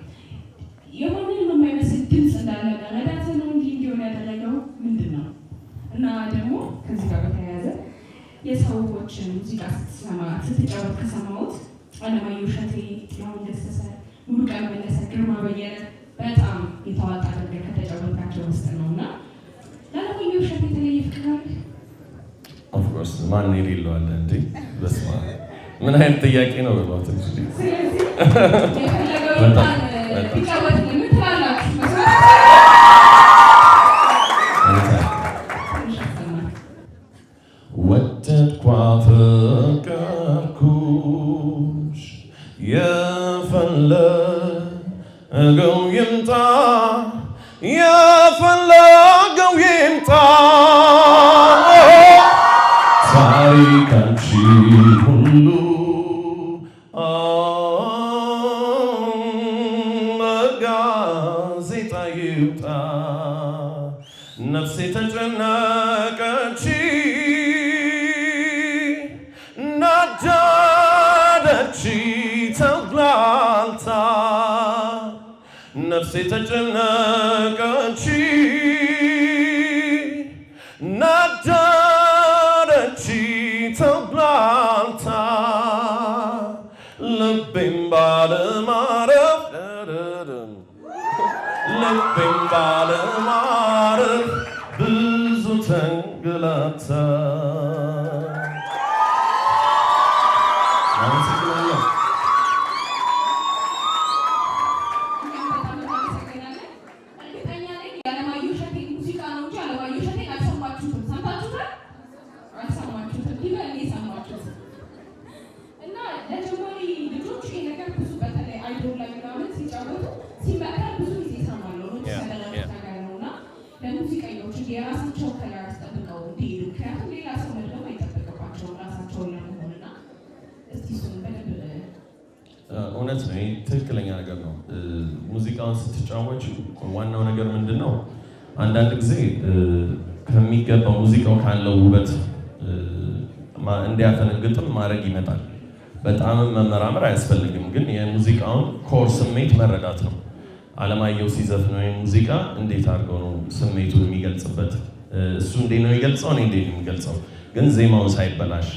የማንንም የማይመስል ድምፅ እንዳለ መረዳት ነው እንጂ እንዲሆን ያደረገው ምንድን ነው? እና ደግሞ ከዚህ ጋር በተያያዘ የሰዎችን ሙዚቃ ስትጫወት ከሰማሁት አለማየሁ እሸቴ፣ ጥላሁን ገሰሰ፣ ሙሉቀን መለሰ፣ ግርማ በየነ በጣም የተዋጣ አድርገህ ከተጫወትካቸው ውስጥ ነው እና ለአለማየሁ እሸቴ የተለየ ፍቅር አለ? ኦፍኮርስ ማን የሌለው አለ እንዴ? በስመ አብ ምን አይነት ጥያቄ ነው በሏት እንጂ። ስለዚህ የፈለገው ቢጫወት ለምን ትላላችሁ? ወደድኳ አፈቀርኩሽ የፈለገው ይምጣ የፈለገው ይምጣ ታሪካንቺ ሁሉ በጋዜጣ ይውጣ ነፍሴ ተጨነቀች ናደደች ተጉላልታ ነፍሴ ተጨነቀች ናደደች ተጉላልታ ልቤም ባለማረፍ ልቤም ባለማረፍ ብዙ ተንገላታ። የራሳቸው ከለር አስጠብቀው እንዲሄዱ ምክንያቱም ሌላ ሰው መድረም አይጠበቅባቸውም ራሳቸውን ለመሆንና እስቲ እሱን በደንብ እውነት ነው። ትክክለኛ ነገር ነው። ሙዚቃውን ስትጫወች ዋናው ነገር ምንድን ነው? አንዳንድ ጊዜ ከሚገባው ሙዚቃው ካለው ውበት እንዲያፈነግጥም ማድረግ ይመጣል። በጣም መመራመር አያስፈልግም፣ ግን የሙዚቃውን ኮር ስሜት መረዳት ነው። አለማየሁ ሲዘፍን ወይም ሙዚቃ እንዴት አድርገው ነው ስሜቱን የሚገልጽበት? እሱ እንዴት ነው የሚገልጸው? እኔ እንዴት ነው የሚገልጸው? ግን ዜማው ሳይበላሽ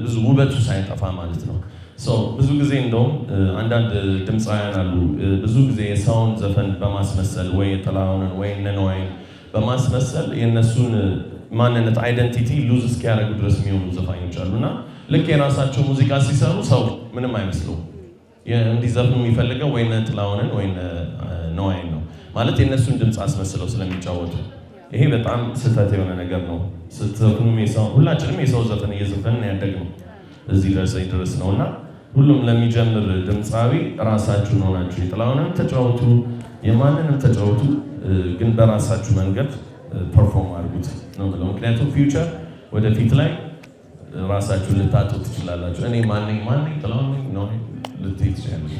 ብዙ ውበቱ ሳይጠፋ ማለት ነው። ብዙ ጊዜ እንደውም አንዳንድ ድምፃውያን አሉ ብዙ ጊዜ የሰውን ዘፈን በማስመሰል ወይ ጥላሁንን ወይ ነነዋይን በማስመሰል የእነሱን ማንነት አይደንቲቲ ሉዝ እስኪያደርጉ ድረስ የሚሆኑ ዘፋኞች አሉና ልክ የራሳቸው ሙዚቃ ሲሰሩ ሰው ምንም አይመስለውም። እንዲዘፍኑ የሚፈልገው ወይ ጥላሁንን ወይ ነዋይን ነው ማለት የእነሱን ድምፅ አስመስለው ስለሚጫወቱ፣ ይሄ በጣም ስህተት የሆነ ነገር ነው። ስትዘፍኑ ሁላችንም የሰው ዘፈን እየዘፈንን ያደግነው እዚህ ድረስ ነው እና ሁሉም ለሚጀምር ድምፃዊ ራሳችሁን ሆናችሁ የጥላሁንን ተጫወቱ፣ የማንንም ተጫወቱ፣ ግን በራሳችሁ መንገድ ፐርፎርም አድርጉት ነው ብለው። ምክንያቱም ፊውቸር ወደፊት ላይ ራሳችሁን ልታጡ ትችላላችሁ። እኔ ማንኝ ጥላሁን ነው ልትይ ትችላለች።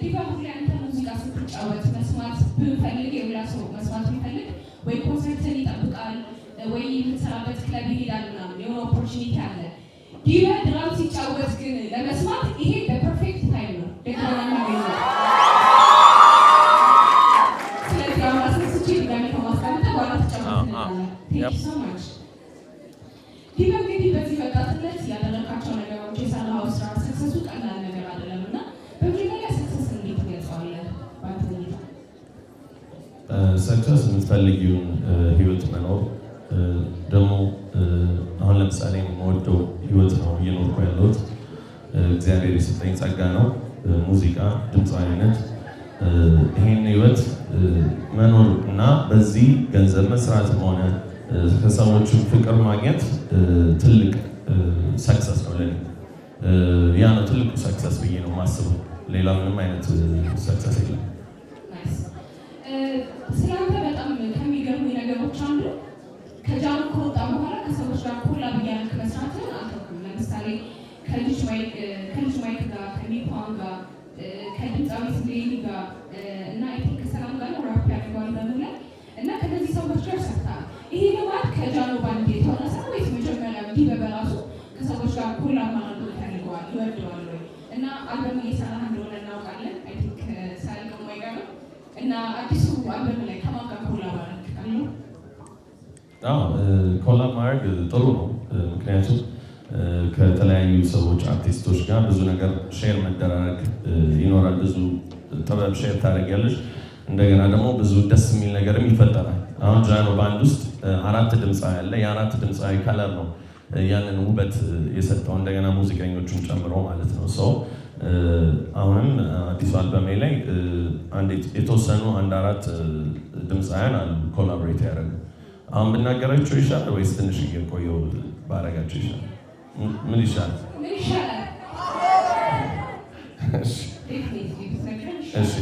ዲባ ሁሌ አንተ ሙዚቃ ስትጫወት መስማት ብንፈልግ የሁላ ሰው መስማት ቢፈልግ ወይ ኮንሰርትን ይጠብቃል ወይ የምትሰራበት ክለብ ይሄዳል ምናምን የሆነ ኦፖርቹኒቲ አለ። ዲባ ድራም ሲጫወት ግን ለመስማት ይሄ በፐርፌክት ታይም ነው ደግሞና ነው። ስለዚህ አሁን አስነስቼ ድጋሚ ከማስቀመጥ በኋላ ተጫወት ነው። ዲባ እንግዲህ በዚህ ወጣትነት ያደረካቸው ነገሮች የሰራው ስራ ሰክሰሱ ቀላል ነገር አይደለም እና በመጀመሪያ ሰክሰስ እንዴት ትገልጸዋለህ? ሰክሰስ የምትፈልጊውን ህይወት መኖር ደግሞ አሁን ለምሳሌ የምወደው ህይወት ነው እየኖርኩ ያለሁት። እግዚአብሔር የሰጠኝ ጸጋ ነው ሙዚቃ፣ ድምፃዊነት። ይሄን ህይወት መኖር እና በዚህ ገንዘብ መስራትም ሆነ ከሰዎች ፍቅር ማግኘት ትልቅ ሰክሰስ ነው ለኔ። ያ ነው ትልቁ ሰክሰስ ብዬ ነው የማስበው። ሌላ ምንም አይነት ሰክሰስ የለም። ስለአንተ በጣም ከሚገርሙኝ ነገሮች አንዱ ከጃኖ ከወጣ በኋላ ከሰዎች ጋር ኮላብ እያደረክ መስራትን አልተውኩም። ለምሳሌ ከልጅ ማይክ ጋር፣ ከኒፓን ጋር፣ ከድምፃዊት ሌኒ ጋር እና ከሰላም ጋር ራፕ ያደርገዋል በምን እና ከነዚህ ሰዎች ጋር ሰርተሃል። ይሄ ልማድ ከጃኖ ባንድ የተወረሰ ወይስ መጀመሪያ ዲባ በራሱ ከሰዎች ጋር ኮላብ ማድረግ ይፈልገዋል ይወደዋል ወይ? እና አልበም እየሰራህ እንደሆነ እናውቃለን። አይ ቲንክ ሳልቀው ማይቀር እና አዲሱ አልበም ላይ ከማን ጋር ኮላብ አደረግካለሁ? ኮላብ ማድረግ ጥሩ ነው። ምክንያቱም ከተለያዩ ሰዎች አርቲስቶች ጋር ብዙ ነገር ሼር መደራረግ ይኖራል። ብዙ ጥበብ ሼር ታደርጊያለሽ። እንደገና ደግሞ ብዙ ደስ የሚል ነገርም ይፈጠራል። አሁን ጃኖ ባንድ ውስጥ 4 ድምፃዊ ያለ የ4 ድምፃዊ ከለር ነው ያንን ውበት የሰጠው እንደገና ሙዚቀኞቹን ጨምሮ ማለት ነው። ሰው አሁንም አዲሱ አልበሜ ላይ የተወሰኑ 4 ድምፃውያን አሉ ኮላቦሬት ያደረጉ። አሁን ብናገራቸው ይሻላል ወይስ ትንሽ እየቆየው ባረጋቸው ይሻላል? ምን ይሻላል? እሺ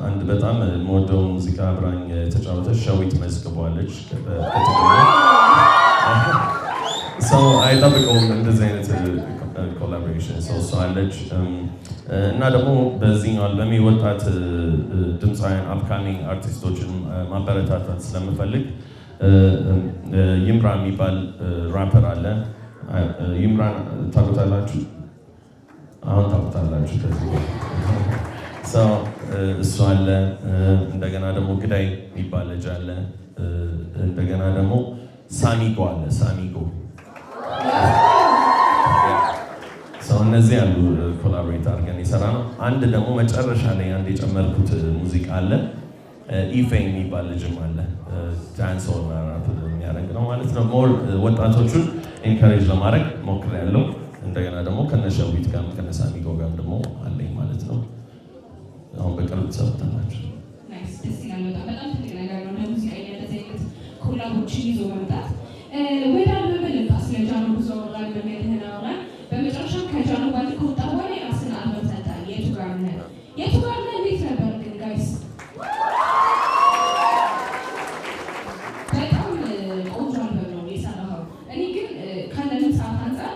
አንድ በጣም የምወደው ሙዚቃ አብራኝ የተጫወተች ሸዊት መዝግበዋለች። ሰው አይጠብቀውም እንደዚህ አይነት ኮላቦሬሽን እሷ አለች። እና ደግሞ በዚህኛው አልበሜ ወጣት ድምፃውያን አፕካሚንግ አርቲስቶችን ማበረታታት ስለምፈልግ ይምራ የሚባል ራፐር አለ። ይምራን ታውቁታላችሁ? አሁን ታውቁታላችሁ። እሱ አለ። እንደገና ደግሞ ግዳይ የሚባል ልጅ አለ። እንደገና ደግሞ ሳሚጎ አለ። ሳሚጎ እነዚህ ያሉ ኮላቦሬት አድርገን የሰራ ነው። አንድ ደግሞ መጨረሻ ላይ አንድ የጨመርኩት ሙዚቃ አለ። ኢፌ የሚባል ልጅም አለ። ዳንስ የሚያደርግ ነው ማለት ነው። ሞር ወጣቶቹን ኢንካሬጅ ለማድረግ ሞክሬያለሁ። እንደገና ደግሞ ከነሸዊት ጋር ከነሳሚጎ ጋር ደግሞ አለኝ ማለት ነው። አሁን በቅርብ ትሰሙታላችሁ። ደስ ይላል። በጣም ትልቅ ነገር ነው ለሙዚቀኛ እንደዚህ አይነት ኮላቦችን ይዞ መምጣት። ወደ አልበም ልምጣ። ስለ ጃኖ ብዙ አወራን፣ በሚያድህን አወራን። በመጨረሻ ከጃኖ ባንድ ከወጣ በኋላ የራስን አልበም ሰጠሃል። የቱ ጋር ነህ? እንዴት ነበር ግን ጋይስ? በጣም ቆንጆ አልበም ነው የሰራኸው። እኔ ግን ካለንም ሰዓት አንጻር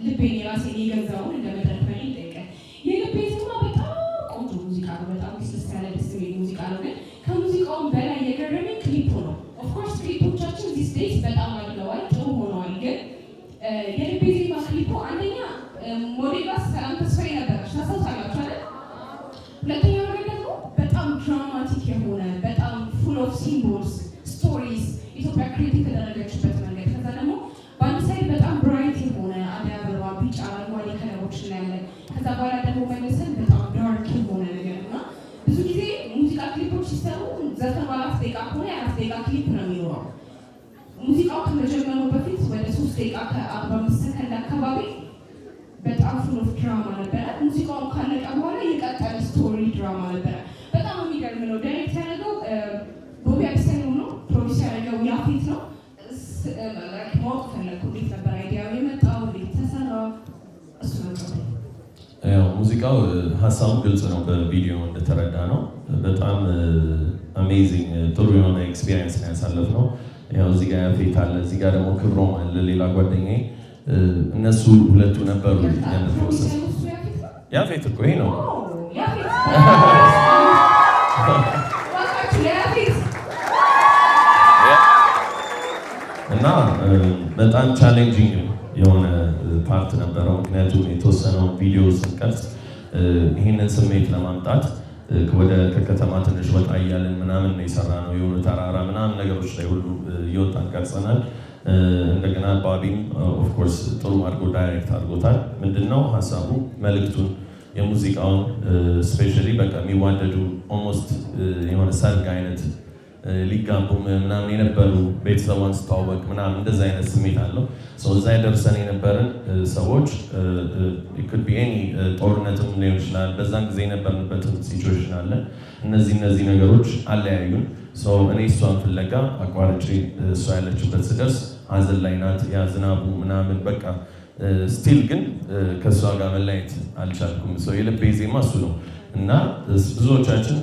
ልቤን የራሴን የገዛውን እንደ መድረክ መሪ ይጠይቃል። የልቤ ዜማ በጣም ቆንጆ ሙዚቃ ነው። በጣም ደስ ያለ ደስ የሚል ሙዚቃ ነው። ግን ከሙዚቃውም በላይ የገረመኝ ክሊፑ ነው። ኦፍኮርስ ክሊፖቻችን ዲስ ዴይስ በጣም አድገዋል፣ ጥሩ ሆነዋል። ግን የልቤ ዜማ ክሊፑ አንደኛ ሞዴሏ ሰላም ተስፋዬ ነበረች፣ ታስታውሳላችሁ አይደል? ሁለተኛው ነገር ደግሞ በጣም ድራማቲክ የሆነ በጣም ፉል ኦፍ ሲምቦልስ ስቶሪስ ኢትዮጵያ ክሬት የተደረገችበት መንገድ፣ ከዛ ደግሞ በአንድ ሳይድ በጣም ብራይት የሆነ አደይ አበባ ቢጫ አረንጓዴ ከለሮች እናያለን። ከዛ በኋላ ደግሞ መልሰን በጣም ዳርክ የሆነ ነገር እና ብዙ ጊዜ ሙዚቃ ክሊፖች ሲሰሩ ዘፈኑ 4 ደቂቃ ከሆነ የ4 ደቂቃ ክሊፕ ነው የሚኖረው። ሙዚቃው ከመጀመሩ በፊት ወደ 3 ደቂቃ ከ45 ሰከንድ አካባቢ በጣም ፉል ኦፍ ድራማ ነበረ። ሙዚቃውን ካለቀ በኋላ የቀጠለ ስቶሪ ድራማ ነበረ። በጣም የሚገርም ነው። ዳይሬክት ያደረገው ቦቢ አቢሲኒያ ነው። ፕሮዲስ ያደረገው ያፌት ነው። ማወቅ ፈለግኩ፣ እንዴት ነበር አይዲያው የመጣው? እንዴት ተሰራ? እሱ ነው። ያው ሙዚቃው ሀሳቡ ግልጽ ነው። በቪዲዮ እንደተረዳ ነው። በጣም አሜዚንግ ጥሩ የሆነ ኤክስፒሪየንስ ነው ያሳለፍነው። ያው እዚህ ጋር ያፌት አለ፣ እዚህ ጋር ደግሞ ክብሮም አለ፣ ሌላ ጓደኛዬ። እነሱ ሁለቱ ነበሩ። ያፌት እኮ ይሄ ነው። እና በጣም ቻሌንጂንግ የሆነ ፓርት ነበረው። ምክንያቱም የተወሰነውን ቪዲዮ ስንቀርጽ ይህንን ስሜት ለማምጣት ወደ ከከተማ ትንሽ ወጣ እያልን ምናምን ነው የሰራነው። የሆነ ተራራ ምናምን ነገሮች ላይ ሁሉ እየወጣን ቀርጸናል። እንደገና ባቢም ኦፍኮርስ ጥሩ አድርጎ ዳይሬክት አድርጎታል። ምንድነው ሀሳቡ? መልእክቱን የሙዚቃውን ስፔሻሊ በቃ የሚዋደዱ ኦልሞስት የሆነ ሰርግ አይነት ሊጋቡ ምናምን የነበሩ ቤተሰቧን ስተዋወቅ ምናምን እንደዛ አይነት ስሜት አለው። እዛ የደርሰን የነበርን ሰዎች ጦርነትም ሊሆን ይችላል። በዛን ጊዜ የነበርንበትን ሲቹዌሽን አለ። እነዚህ ነገሮች አለያዩን። እኔ እሷን ፍለጋ አቋርጬ እሷ ያለችበት ስደርስ ሀዘን ላይ ናት። ያ ዝናቡ ምናምን በቃ ስቲል ግን ከእሷ ጋር መለያየት አልቻልኩም። የልቤ ዜማ እሱ ነው እና ብዙዎቻችን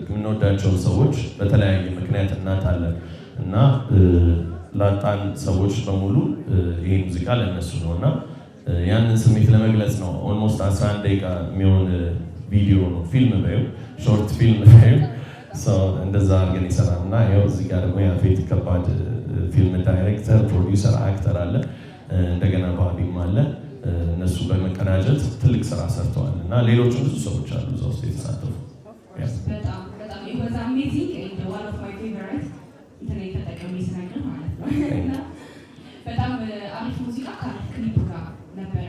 የምንወዳቸውን ሰዎች በተለያየ ምክንያት እናጣለን እና ላጣን ሰዎች በሙሉ ይሄ ሙዚቃ ለነሱ ነው እና ያንን ስሜት ለመግለጽ ነው። ኦልሞስት 11 ደቂቃ የሚሆን ቪዲዮ ነው፣ ፊልም በይው፣ ሾርት ፊልም በይው። እንደዛ አድርገን ይሰራል እና ያው እዚህ ጋር ደግሞ ያፌት ከባድ ፊልም ዳይሬክተር፣ ፕሮዲውሰር፣ አክተር አለ። እንደገና ባቢም አለ። እነሱ በመቀናጀት ትልቅ ስራ ሰርተዋል እና ሌሎችም ብዙ ሰዎች አሉ እዛ ውስጥ የተሳተፉ። በጣም አሪፍ ሙዚቃ ከአሪፍ ክሊፕ ጋር ነበረ።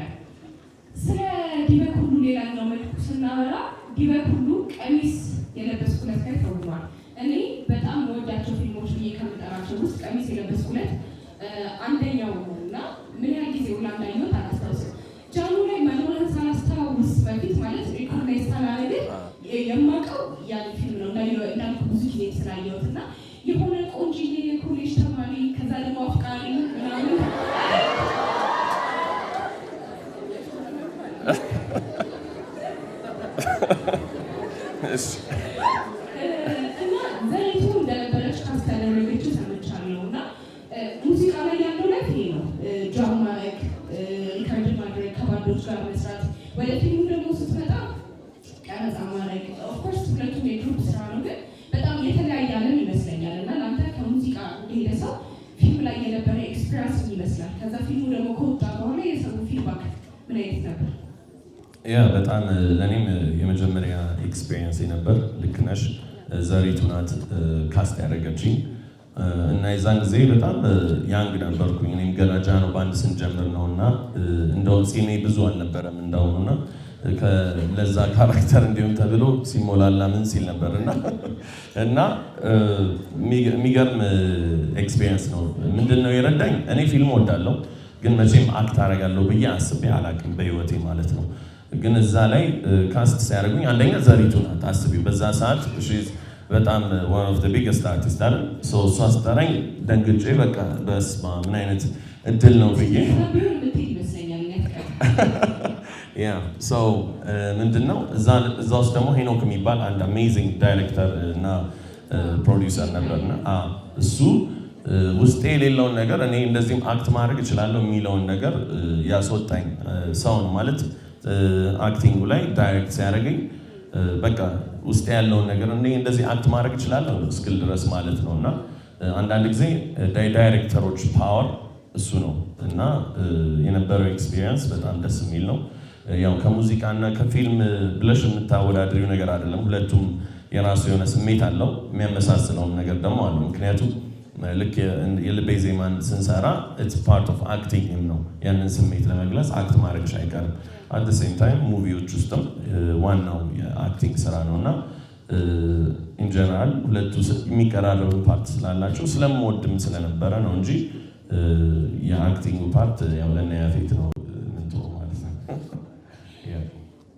ስለ ዲበኩሉ ሌላኛው መልኩ ስናወራ ዲበኩሉ ቀሚስ የለበስኩለት ቀን ተውሏል። እኔ በጣም ወዳቸው ፊልሞች ብዬ ከምጠራቸው ውስጥ ቀሚስ የለበስኩለት አንደኛው ነው እና ምን ያህል ጊዜ ውላ እንዳየሁት አላስታውስም። ጃኑ ላይ መኖርን ሳላስታውስ በፊት ማለት ሪኮግናይዝ ሳላደርግ የማውቀው ያን ፊልም ነው እንዳልኩ ብዙ ጊዜ ስላየሁት እና የሆነ ቆንጆዬ የኮሌጅ ተማሪ ከዛ ደግሞ አፍቃሪ ምናምን እና ዘሪቱ እንደነበረች ካስተደረገችው ሰምቻለሁ እና ሙዚቃ ላይ ያለው ላይ ይሄ ነው። ጃም ማድረግ፣ ሪከርድ ማድረግ፣ ከባንዶች ጋር መስራት። ወደ ፊልሙ ደግሞ ስትመጣ ቀረጻ ማድረግ ኦፍኮርስ ሁለቱም የግሩፕ ስራ ነው፣ ግን በጣም የተለያየ ዓለም ይመስለኛል እና ለአንተ ከሙዚቃ እንደሄደ ሰው ፊልም ላይ የነበረ ኤክስፒሪንስ ይመስላል። ከዛ ፊልሙ ደግሞ ከወጣ በኋላ የሰው ፊድባክ ምን አይነት ነበር? ያ በጣም ለእኔም የመጀመሪያ ኤክስፒሪየንስ ነበር። ልክ ነሽ። ዘሪቱ ናት ካስት ያደረገችኝ እና የዛን ጊዜ በጣም ያንግ ነበርኩኝ። እኔም ገላጃ ነው በአንድ ስንጀምር ነው እና እንደውም ጺሜ ብዙ አልነበረም እንዳሁኑ እና ለዛ ካራክተር እንዲሁም ተብሎ ሲሞላላ ምን ሲል ነበር እና የሚገርም ኤክስፒሪየንስ ነው። ምንድነው የረዳኝ? እኔ ፊልም ወዳለሁ ግን መቼም አክት አደርጋለሁ ብዬ አስቤ አላቅም በህይወቴ ማለት ነው። ግን እዛ ላይ ካስት ሲያደርጉኝ አንደኛ ዘሪቱ ናት። አስቢው በዛ ሰዓት በጣም one of the biggest artist አይደል? እሷ ስጠራኝ ደንግጬ በቃ በስመ አብ ምን አይነት እድል ነው ብዬ ምንድነው እዛ ውስጥ ደግሞ ሄኖክ የሚባል አንድ አሜዚንግ ዳይሬክተር እና ፕሮዲውሰር ነበርና እሱ ውስጤ የሌለውን ነገር እኔ እንደዚህም አክት ማድረግ እችላለሁ የሚለውን ነገር ያስወጣኝ ሰው ነው ማለት አክቲንጉ ላይ ዳይሬክት ሲያደርገኝ በቃ ውስጥ ያለውን ነገር እኔ እንደዚህ አክት ማድረግ እችላለሁ እስክል ድረስ ማለት ነው። እና አንዳንድ ጊዜ ዳይሬክተሮች ፓወር እሱ ነው እና የነበረው ኤክስፒሪየንስ በጣም ደስ የሚል ነው። ያው ከሙዚቃና ከፊልም ብለሽ የምታወዳድሪው ነገር አይደለም። ሁለቱም የራሱ የሆነ ስሜት አለው። የሚያመሳስለውም ነገር ደግሞ አለው። ምክንያቱም ልክ የልቤ ዜማን ስንሰራ ኢትስ ፓርት ኦፍ አክቲንግ ነው። ያንን ስሜት ለመግለጽ አክት ማድረግሽ አይቀርም። አት ዘ ሴም ታይም ሙቪዎች ውስጥም ዋናው የአክቲንግ ስራ ነው እና ኢን ጀነራል ሁለቱ የሚቀራረቡ ፓርት ስላላቸው ስለምወድም ስለነበረ ነው እንጂ የአክቲንግ ፓርት ያው ለእነ ያፌት ነው ምንቶ ማለት ነው።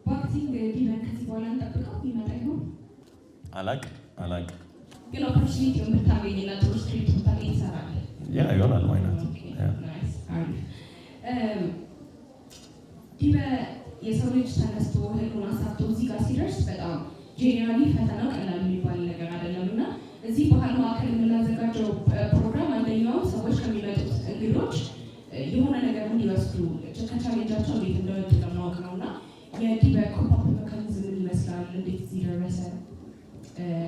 በአክቲንግ ዲበን ከዚህ በኋላ እንጠብቀው ይመጣ ይሆን? አላቅ ግን ኦፖርቹኒቲ የምታገኝና ጥሩ ስክሪፕት የምታገኝ ይሰራል ይሆናል ማለት ዲበ የሰው ልጅ ተነስቶ ህልሙን አሳብቶ እዚህ ጋር ሲደርስ በጣም ጄኔራሊ ፈተናው ቀላል የሚባል ነገር አይደለም እና እዚህ ባህል ማዕከል የምናዘጋጀው ፕሮግራም አንደኛው ሰዎች ከሚመጡት እንግዶች የሆነ ነገር እንዲወስዱ ከቻሌንጃቸው እንዴት እንደወጡ ለማወቅ ነው እና የዲበ ኮፓፕ ሜካኒዝም ምን ይመስላል? እንዴት እዚህ ደረሰ?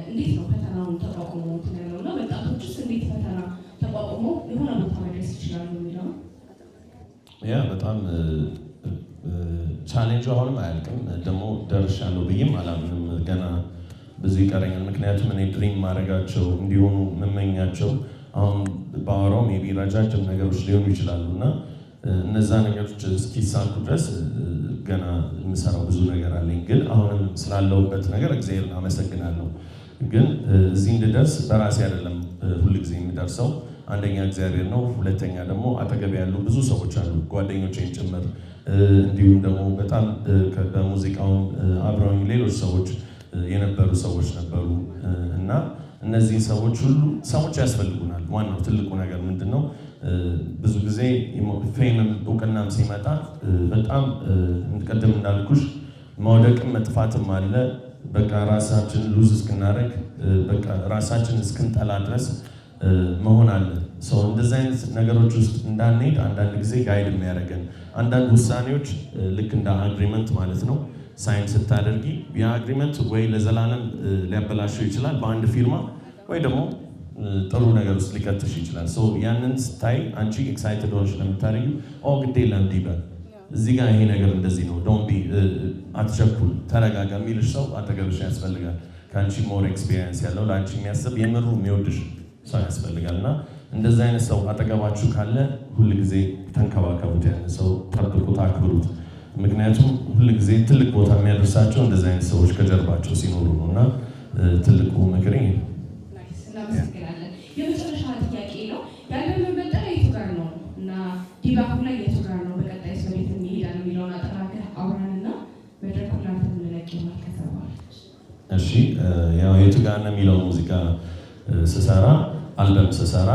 እንዴት ነው ፈተናውን ተቋቁሞ ያለው እና ወጣቶችስ እንዴት ፈተና ተቋቁሞ የሆነ ቦታ መድረስ ይችላሉ የሚለው በጣም ቻሌንጁ አሁንም አያልቅም። ደግሞ ደርሻለሁ ብዬም አላምንም። ገና ብዙ ይቀረኛል። ምክንያቱም እኔ ድሪም ማድረጋቸው እንዲሆኑ መመኛቸው አሁን ባወራው ሜይ ቢ ረጃጅም ነገሮች ሊሆኑ ይችላሉ እና እነዛ ነገሮች እስኪሳኩ ድረስ ገና የምሰራው ብዙ ነገር አለኝ። ግን አሁንም ስላለሁበት ነገር እግዚአብሔርን አመሰግናለሁ። ግን እዚህ እንድደርስ በራሴ አይደለም ሁልጊዜ የሚደርሰው። አንደኛ እግዚአብሔር ነው። ሁለተኛ ደግሞ አጠገብ ያሉ ብዙ ሰዎች አሉ፣ ጓደኞቼን ጭምር እንዲሁም ደግሞ በጣም በሙዚቃውም አብረውኝ ሌሎች ሰዎች የነበሩ ሰዎች ነበሩ እና እነዚህ ሰዎች ሁሉ ሰዎች ያስፈልጉናል። ዋናው ትልቁ ነገር ምንድን ነው? ብዙ ጊዜ ፌምም እውቅናም ሲመጣ በጣም ቅድም እንዳልኩሽ መውደቅም መጥፋትም አለ። በቃ ራሳችን ሉዝ እስክናደርግ በቃ ራሳችን እስክንጠላ ድረስ መሆን አለ። ሰው እንደዚህ አይነት ነገሮች ውስጥ እንዳንሄድ አንዳንድ ጊዜ ጋይድ የሚያደርገን አንዳንድ ውሳኔዎች ልክ እንደ አግሪመንት ማለት ነው። ሳይን ስታደርጊ የአግሪመንት ወይ ለዘላለም ሊያበላሸው ይችላል በአንድ ፊርማ፣ ወይ ደግሞ ጥሩ ነገር ውስጥ ሊከትሽ ይችላል። ያንን ስታይ አንቺ ኤክሳይትድ ሆነሽ ለምታደርጊው ግዴ ለምዲበ እዚህ ጋር ይሄ ነገር እንደዚህ ነው፣ ዶንት ቢ አትቸኩል፣ ተረጋጋ የሚልሽ ሰው አጠገብሽ ያስፈልጋል። ከአንቺ ሞር ኤክስፒሪየንስ ያለው ለአንቺ የሚያስብ የምሩ የሚወድሽ ሰው ያስፈልጋል እና እንደዚህ አይነት ሰው አጠገባችሁ ካለ ሁልጊዜ ተንከባከቡት፣ ያን ሰው ጠብቁት፣ አክብሩት። ምክንያቱም ሁልጊዜ ትልቅ ቦታ የሚያደርሳቸው እንደዚህ አይነት ሰዎች ከጀርባቸው ሲኖሩ ነው እና ትልቁ ምክሬ እናመሰግናለን። የመጨረሻ ጥያቄ ነው። ያለው መመጠሪያ የቱ ጋር ነው እና ዲባሁ ላይ የቱ ጋር ነው በቀጣይ ሰው ቤት የሚሄዳል የሚለውን አጠራቀህ አውራንና መድረኩ ላንተ ምንለቅ ይሆናል ከሰባለች። እሺ ያው የቱ ጋር ነው የሚለው ሙዚቃ ስሰራ አልበም ስሰራ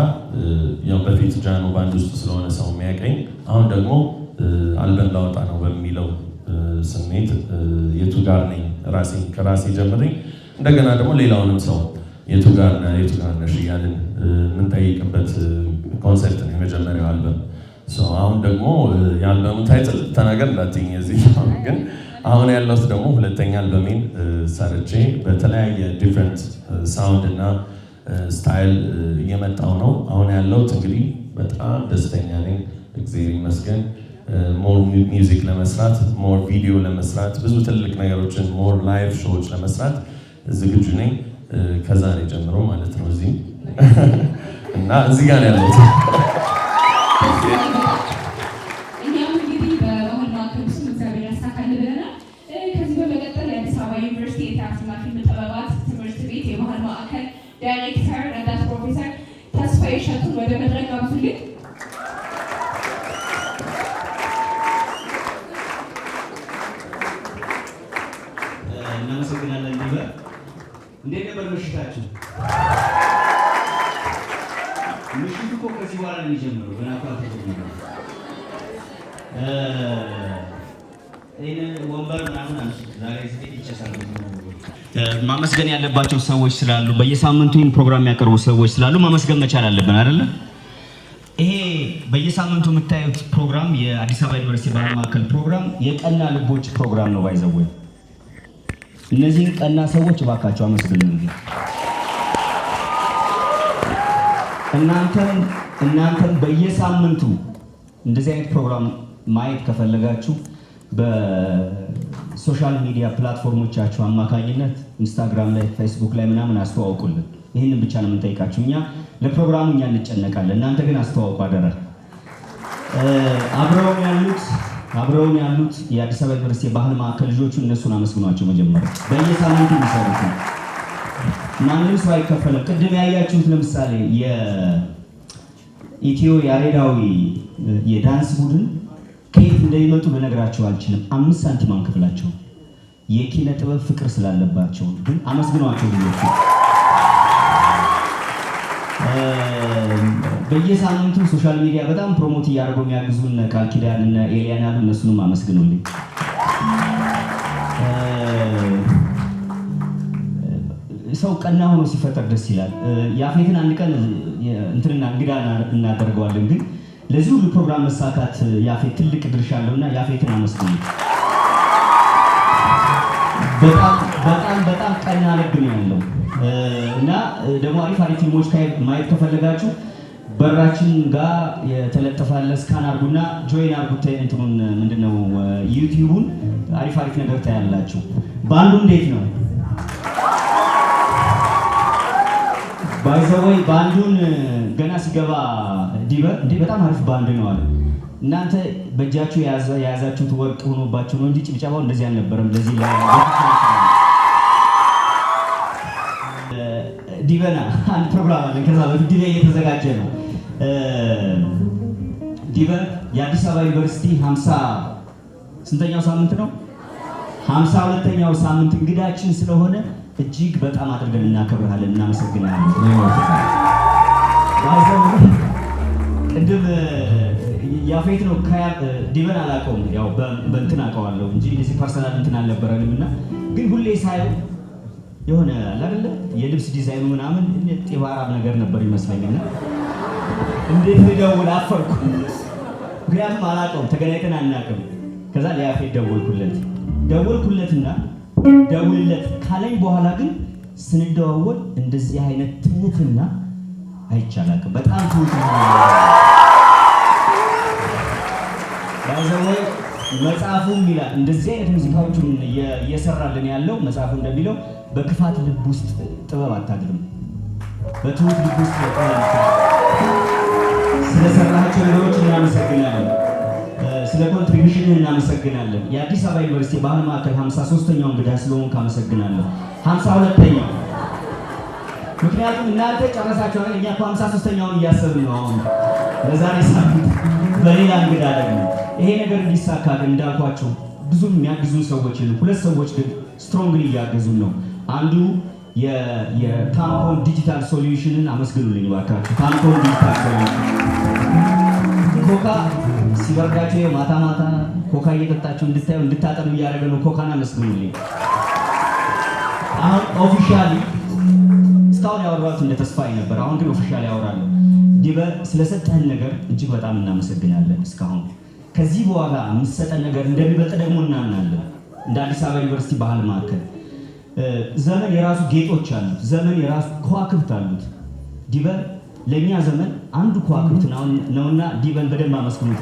ያው በፊት ጃኖ ባንድ ውስጥ ስለሆነ ሰው የሚያቀኝ፣ አሁን ደግሞ አልበም ላወጣ ነው በሚለው ስሜት የቱ ጋር ነኝ ራሴን ከራሴ ጀምሬ እንደገና ደግሞ ሌላውንም ሰው የቱ ጋር ነሽ እያልን የምንጠይቅበት ኮንሰፕት ነው የመጀመሪያው አልበም። አሁን ደግሞ የአልበሙ ታይትል ተናገር እንዳትይኝ እዚህ ግን አሁን ያለሁት ደግሞ ሁለተኛ አልበሜን ሰርቼ በተለያየ ዲፍረንት ሳውንድ እና ስታይል እየመጣው ነው። አሁን ያለሁት እንግዲህ በጣም ደስተኛ ነኝ፣ እግዚአብሔር ይመስገን። ሞር ሚውዚክ ለመስራት፣ ሞር ቪዲዮ ለመስራት፣ ብዙ ትልቅ ነገሮችን ሞር ላይቭ ሾዎች ለመስራት ዝግጁ ነኝ። ከዛሬ ጀምሮ ማለት ነው እዚህ እና እዚህ ጋር ያለሁት። እኛም እንግዲህ በባህል ማዕከል ውስጥ እግዚአብሔር ያሳካል ብለናል። ከዚህ በመቀጠል የአዲስ አበባ ዩኒቨርሲቲ የቲያትርና ፊልም ጥበባት ትምህርት ቤት የባህል ማዕከል ዳይሬክተር ረዳት ፕሮፌሰር ተስፋዬ እሸቱን ወደ መድረክ ጋብዙልኝ። እናመሰግናለን። ዲበ እንዴት ነበር ምሽታችሁ? ምሽቱ እኮ ከዚህ በኋላ ነው የሚጀምረው። በናፋት ወንበር ምናምን አንሱ። ዛሬ ስቴት ይቻላል። ማመስገን ያለባቸው ሰዎች ስላሉ በየሳምንቱ ይህን ፕሮግራም ያቀርቡ ሰዎች ስላሉ ማመስገን መቻል አለብን አይደለ? ይሄ በየሳምንቱ የምታዩት ፕሮግራም የአዲስ አበባ ዩኒቨርሲቲ ባህል ማዕከል ፕሮግራም የቀና ልቦች ፕሮግራም ነው። ባይዘው እነዚህን ቀና ሰዎች እባካችሁ አመስግኑልኝ። እናንተም በየሳምንቱ እንደዚህ አይነት ፕሮግራም ማየት ከፈለጋችሁ በሶሻል ሚዲያ ፕላትፎርሞቻችሁ አማካኝነት ኢንስታግራም ላይ፣ ፌስቡክ ላይ ምናምን አስተዋውቁልን። ይህንን ብቻ ነው የምንጠይቃችሁ። እኛ ለፕሮግራሙ እንጨነቃለን፣ እናንተ ግን አስተዋውቁ አደራ። አብረውን ያሉት የአዲስ አበባ ዩኒቨርሲቲ የባህል ማዕከል ልጆቹ እነሱን አመስግኗቸው። መጀመሪያ በየሳምንቱ የሚሰሩት ማንም ሰው አይከፈለም። ቅድም ያያችሁት ለምሳሌ የኢትዮ ያሬዳዊ የዳንስ ቡድን ከየት እንደሚመጡ ልነግራቸው አልችልም። 5 ሳንቲም አንከፍላቸው። የኪነ ጥበብ ፍቅር ስላለባቸው ግን አመስግኗቸው ልጆቹ። በየሳምንቱ ሶሻል ሚዲያ በጣም ፕሮሞት እያደረጉ የሚያግዙን ቃል ኪዳን እና ኤሊያን አሉ። እነሱንም አመስግኑልኝ። ሰው ቀና ሆኖ ሲፈጠር ደስ ይላል። ያፌትን አንድ ቀን እንግዳ እናደርገዋለን። ግን ለዚህ ሁሉ ፕሮግራም መሳካት ያፌት ትልቅ ድርሻ አለውና ያፌትን አመስግኑ። በጣም ቀና ልብ ነው ያለው እና ደግሞ አሪፍ ፊልሞች ማየት ከፈለጋችሁ በራችን ጋር የተለጠፋለ ስካን አርጉና ጆይን አርጉት። እንትኑን ምንድነው ዩቲዩቡን አሪፍ ነገር ታያላችሁ። ባንዱ እንዴት ነው? ባይዘወይ ባንዱን ገና ሲገባ ዲበር እንዴ በጣም አሪፍ ባንድ ነው አለ። እናንተ በእጃችሁ የያዛችሁት ወርቅ ሆኖባችሁ ነው እንጂ ጭብጨባው እንደዚህ አልነበረም። ለዚህ ላይ ዲበና አንድ ፕሮግራም አለ። ከዛ በፊት ዲበ እየተዘጋጀ ነው። ዲበ የአዲስ አበባ ዩኒቨርሲቲ 50 ስንተኛው ሳምንት ነው? 52ኛው ሳምንት እንግዳችን ስለሆነ እጅግ በጣም አድርገን እናከብርሃለን፣ እናመሰግናለን። ቅድም ያፌት ነው ዲበን አላውቀውም፣ ያው በእንትን አውቀዋለሁ እንጂ እንደዚህ ፐርሰናል እንትን አልነበረንም። እና ግን ሁሌ ሳየው የሆነ አይደለ የልብስ ዲዛይኑ ምናምን ጤባራብ ነገር ነበር ይመስለኝና እንዴት ልደውል አፈርኩ። ምክንያቱም አላውቀውም፣ ተገናኝተን አናውቅም። ከዛ ለያፌት ደወልኩለትና ደውልለት ካለኝ በኋላ ግን ስንደዋወል እንደዚህ አይነት ትህትና አይቻላልም። በጣም ትሁት ነው። መጽሐፉም ይላል እንደዚህ አይነት ሙዚቃዎችን እየሰራልን ያለው መጽሐፉ እንደሚለው በክፋት ልብ ውስጥ ጥበብ አታድርም፣ በትሁት ልብ ውስጥ ስለሰራቸው ነገሮች እናመሰግናለን። ስለ ኮንትሪቢዩሽን እናመሰግናለን። የአዲስ አበባ ዩኒቨርሲቲ ባህል ማዕከል 53ኛው እንግዳ ስለሆንክ አመሰግናለሁ። 52ኛው ምክንያቱም እናንተ ጨረሳችሁ አይደል? እኛ እኮ 53ኛውን እያሰብን ነው። አሁን ለዛሬ ሳምንት በሌላ እንግዳ ደግሞ ይሄ ነገር እንዲሳካ ግን እንዳልኳችሁ ብዙ የሚያግዙን ሰዎች የሉ። 2 ሰዎች ግን ስትሮንግሊ እያገዙን ነው። አንዱ የታምፖን ዲጂታል ሶሉሽንን አመስግኑልኝ ባካችሁ። ታምፖን ዲጂታል ሶሉሽን ኮካ ሲበርዳችሁ ማታ ኮካ እየጠጣችሁ እንድታጠኑ እያደረገ ነው። ኮካን አመስግኑልኝ። አሁን ኦፊሻሊ እስካሁን ያወራሁት እንደ ተስፋዬ ነበር። አሁን ግን ኦፊሻሊ ያወራለሁ። ዲበ ስለሰጠህን ነገር እጅግ በጣም እናመሰግናለን። እስካሁን ከዚህ በኋላ የምትሰጠን ነገር እንደሚበልጥ ደግሞ እናምናለን። እንደ አዲስ አበባ ዩኒቨርሲቲ ባህል ማዕከል ዘመን የራሱ ጌጦች አሉት። ዘመን የራሱ ከዋክብት አሉት። ዲበ ለኛ ዘመን አንዱ ከዋክብት ነውና ዲበን በደንብ አመስግኑት።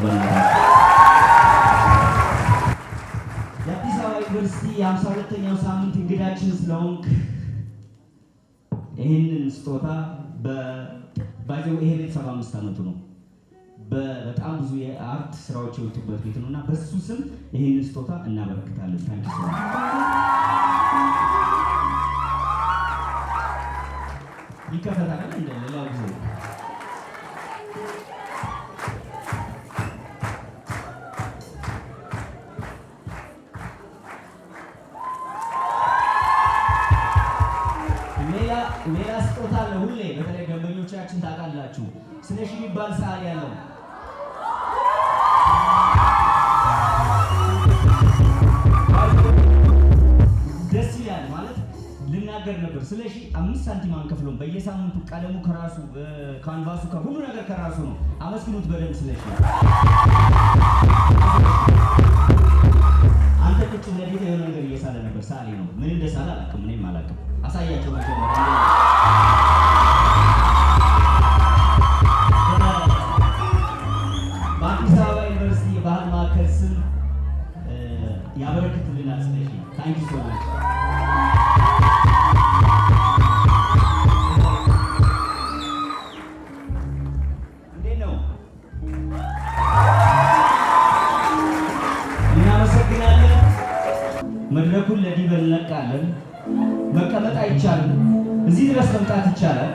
የአዲስ አበባ ዩኒቨርሲቲ የ52ኛው ሳምንት እንግዳችን ስለሆንክ ይህንን ስጦታ ባይዘው ይሄ ቤት 75 ዓመቱ ነው። በጣም ብዙ የአርት ስራዎች የወጡበት ቤት ነውና በሱ ስም ይህንን ስጦታ እናበረክታለን። ታንኪ ሶ ይከፈታል እንደ ሌላው ጊዜ ሌላ ስጦታ አለ። ሁሌ በተለይ ደንበኞቻችን ታውቃላችሁ፣ ስለሺ የሚባል ሰዓሊ ያለው ደስ ይላል ማለት ልናገር ነበር። ስለሺ 5 ሳንቲም አንከፍሎም። በየሳምንቱ ቀለሙ ከራሱ ካንቫሱ ከሁሉ ነገር ከራሱ ነው። አመስግኑት በደንብ ስለሺ። አንተ አንተ ቁጭ ብለህ የሆነ ነገር እየሳለ ነበር። ሳሌ ነው ምን እንደሳለ አላውቅም፣ እኔም አላውቅም። አሳያቸው መጀመሪያ በአዲስ አበባ ዩኒቨርሲቲ የባህል ማዕከል ስም ያበረክትልናል። ስለዚህ ታንኪ ሶ ማች መድረኩን ለዲበል እንለቃለን። መቀመጥ አይቻልም። እዚህ ድረስ መምጣት ይቻላል።